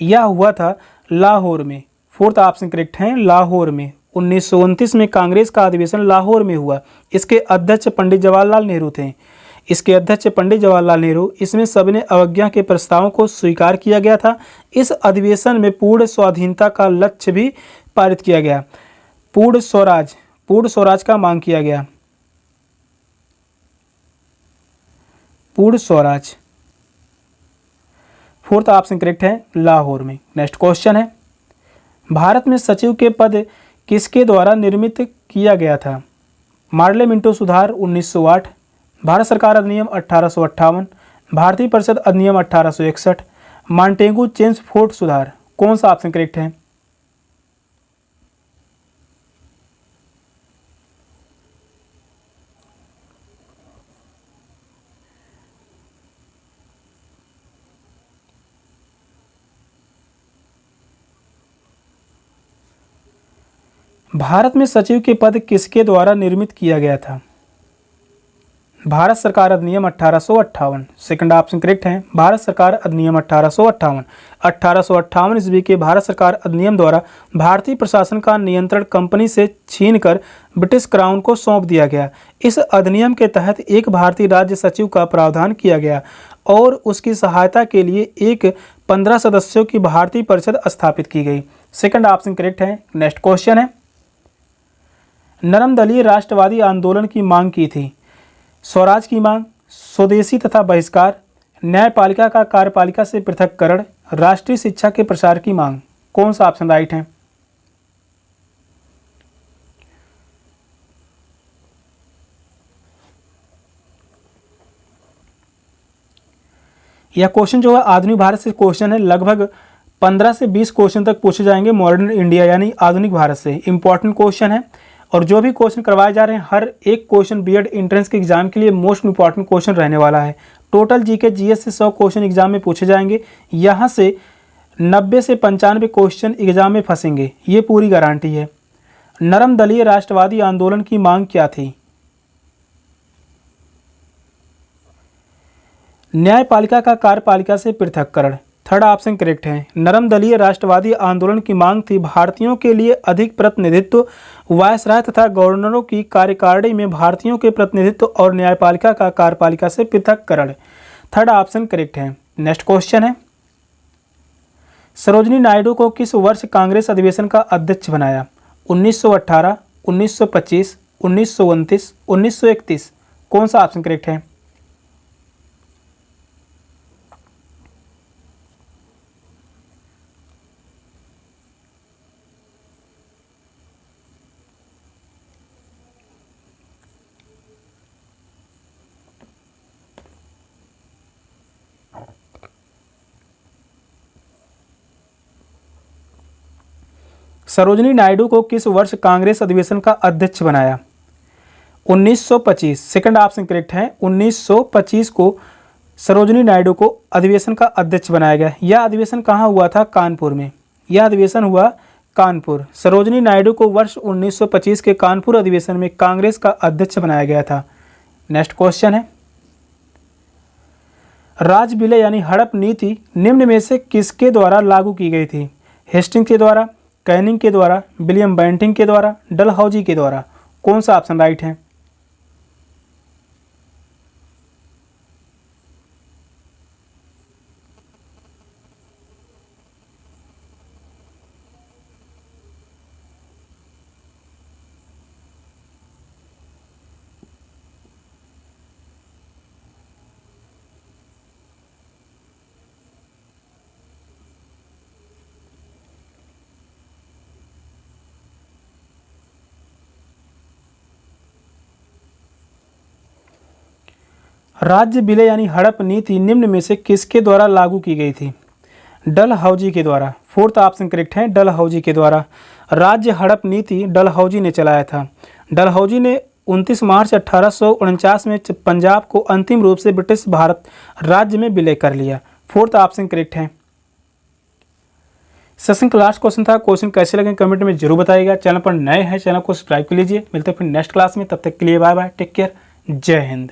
यह हुआ था लाहौर में। फोर्थ ऑप्शन करेक्ट है, लाहौर में। 1929 में कांग्रेस का अधिवेशन लाहौर में हुआ। इसके अध्यक्ष पंडित जवाहरलाल नेहरू थे। इसमें सविनय अवज्ञा के प्रस्तावों को स्वीकार किया गया था। इस अधिवेशन में पूर्ण स्वाधीनता का लक्ष्य भी पारित किया गया। पूर्ण स्वराज का मांग किया गया। पूर्ण स्वराज। फोर्थ ऑप्शन करेक्ट है, लाहौर में। नेक्स्ट क्वेश्चन है, भारत में सचिव के पद किसके द्वारा निर्मित किया गया था? मार्ले मिंटो सुधार 1908, भारत सरकार अधिनियम 1858, भारतीय परिषद अधिनियम 1861, मॉन्टेगू चेम्सफोर्ड सुधार। कौन सा ऑप्शन करेक्ट है? भारत में सचिव के पद किसके द्वारा निर्मित किया गया था? भारत सरकार अधिनियम 1858। सेकंड ऑप्शन करेक्ट है, भारत सरकार अधिनियम 1858। 1858 ईस्वी के भारत सरकार अधिनियम द्वारा भारतीय प्रशासन का नियंत्रण कंपनी से छीनकर ब्रिटिश क्राउन को सौंप दिया गया। इस अधिनियम के तहत एक भारतीय राज्य सचिव का प्रावधान किया गया और उसकी सहायता के लिए एक 15 सदस्यों की भारतीय परिषद स्थापित की गई। सेकंड ऑप्शन करेक्ट है। नेक्स्ट क्वेश्चन है, नरम दलीय राष्ट्रवादी आंदोलन की मांग की थी? स्वराज की मांग, स्वदेशी तथा बहिष्कार, न्यायपालिका का कार्यपालिका से पृथक्करण, राष्ट्रीय शिक्षा के प्रसार की मांग। कौन सा ऑप्शन राइट है? यह क्वेश्चन जो है आधुनिक भारत से क्वेश्चन है। लगभग 15 से 20 क्वेश्चन तक पूछे जाएंगे मॉडर्न इंडिया यानी आधुनिक भारत से। इंपॉर्टेंट क्वेश्चन है और जो भी क्वेश्चन करवाए जा रहे हैं हर एक क्वेश्चन बीएड एंट्रेंस के एग्जाम के लिए मोस्ट इंपॉर्टेंट क्वेश्चन रहने वाला है। टोटल जीके जीएस से 100 क्वेश्चन एग्जाम में पूछे जाएंगे। यहाँ से 90 से 95 क्वेश्चन एग्जाम में फंसेंगे, ये पूरी गारंटी है। नरम दलीय राष्ट्रवादी आंदोलन की मांग क्या थी? न्यायपालिका का कार्यपालिका से पृथक्करण। थर्ड ऑप्शन करेक्ट है। नरम दलीय राष्ट्रवादी आंदोलन की मांग थी भारतीयों के लिए अधिक प्रतिनिधित्व, वायसराय तथा गवर्नरों की कार्यकारिणी में भारतीयों के प्रतिनिधित्व और न्यायपालिका का कार्यपालिका से पृथक्करण। थर्ड ऑप्शन करेक्ट है। नेक्स्ट क्वेश्चन है, सरोजिनी नायडू को किस वर्ष कांग्रेस अधिवेशन का अध्यक्ष बनाया? 1918, 1925, 1929, 1931। कौन सा ऑप्शन करेक्ट है? सरोजिनी नायडू को किस वर्ष कांग्रेस अधिवेशन का अध्यक्ष बनाया? 1925। सेकंड ऑप्शन करेक्ट है। 1925 को सरोजिनी नायडू को अधिवेशन का अध्यक्ष बनाया गया। यह अधिवेशन कहाँ हुआ था? कानपुर में। यह अधिवेशन हुआ कानपुर। सरोजिनी नायडू को वर्ष 1925 के कानपुर अधिवेशन में कांग्रेस का अध्यक्ष बनाया गया था। नेक्स्ट क्वेश्चन है, राज विलय यानी हड़प नीति निम्न में से किसके द्वारा लागू की गई थी? हेस्टिंग्स के द्वारा, कैनिंग के द्वारा, विलियम बेंटिंग के द्वारा, डलहौजी के द्वारा। कौन सा ऑप्शन राइट है? राज्य विलय यानी हड़प नीति निम्न में से किसके द्वारा लागू की गई थी? डलहौजी के द्वारा। फोर्थ ऑप्शन करेक्ट है, डलहौजी के द्वारा। राज्य हड़प नीति डलहौजी ने चलाया था। डलहौजी ने 29 मार्च 1849 में पंजाब को अंतिम रूप से ब्रिटिश भारत राज्य में विलय कर लिया। फोर्थ ऑप्शन करेक्ट है। सेशन का लास्ट क्वेश्चन था। क्वेश्चन कैसे लगे कमेंट में जरूर बताइएगा। चैनल पर नए हैं चैनल को सब्सक्राइब कर लीजिए। मिलते हैं फिर नेक्स्ट क्लास में, तब तक के लिए बाय बाय, टेक केयर, जय हिंद।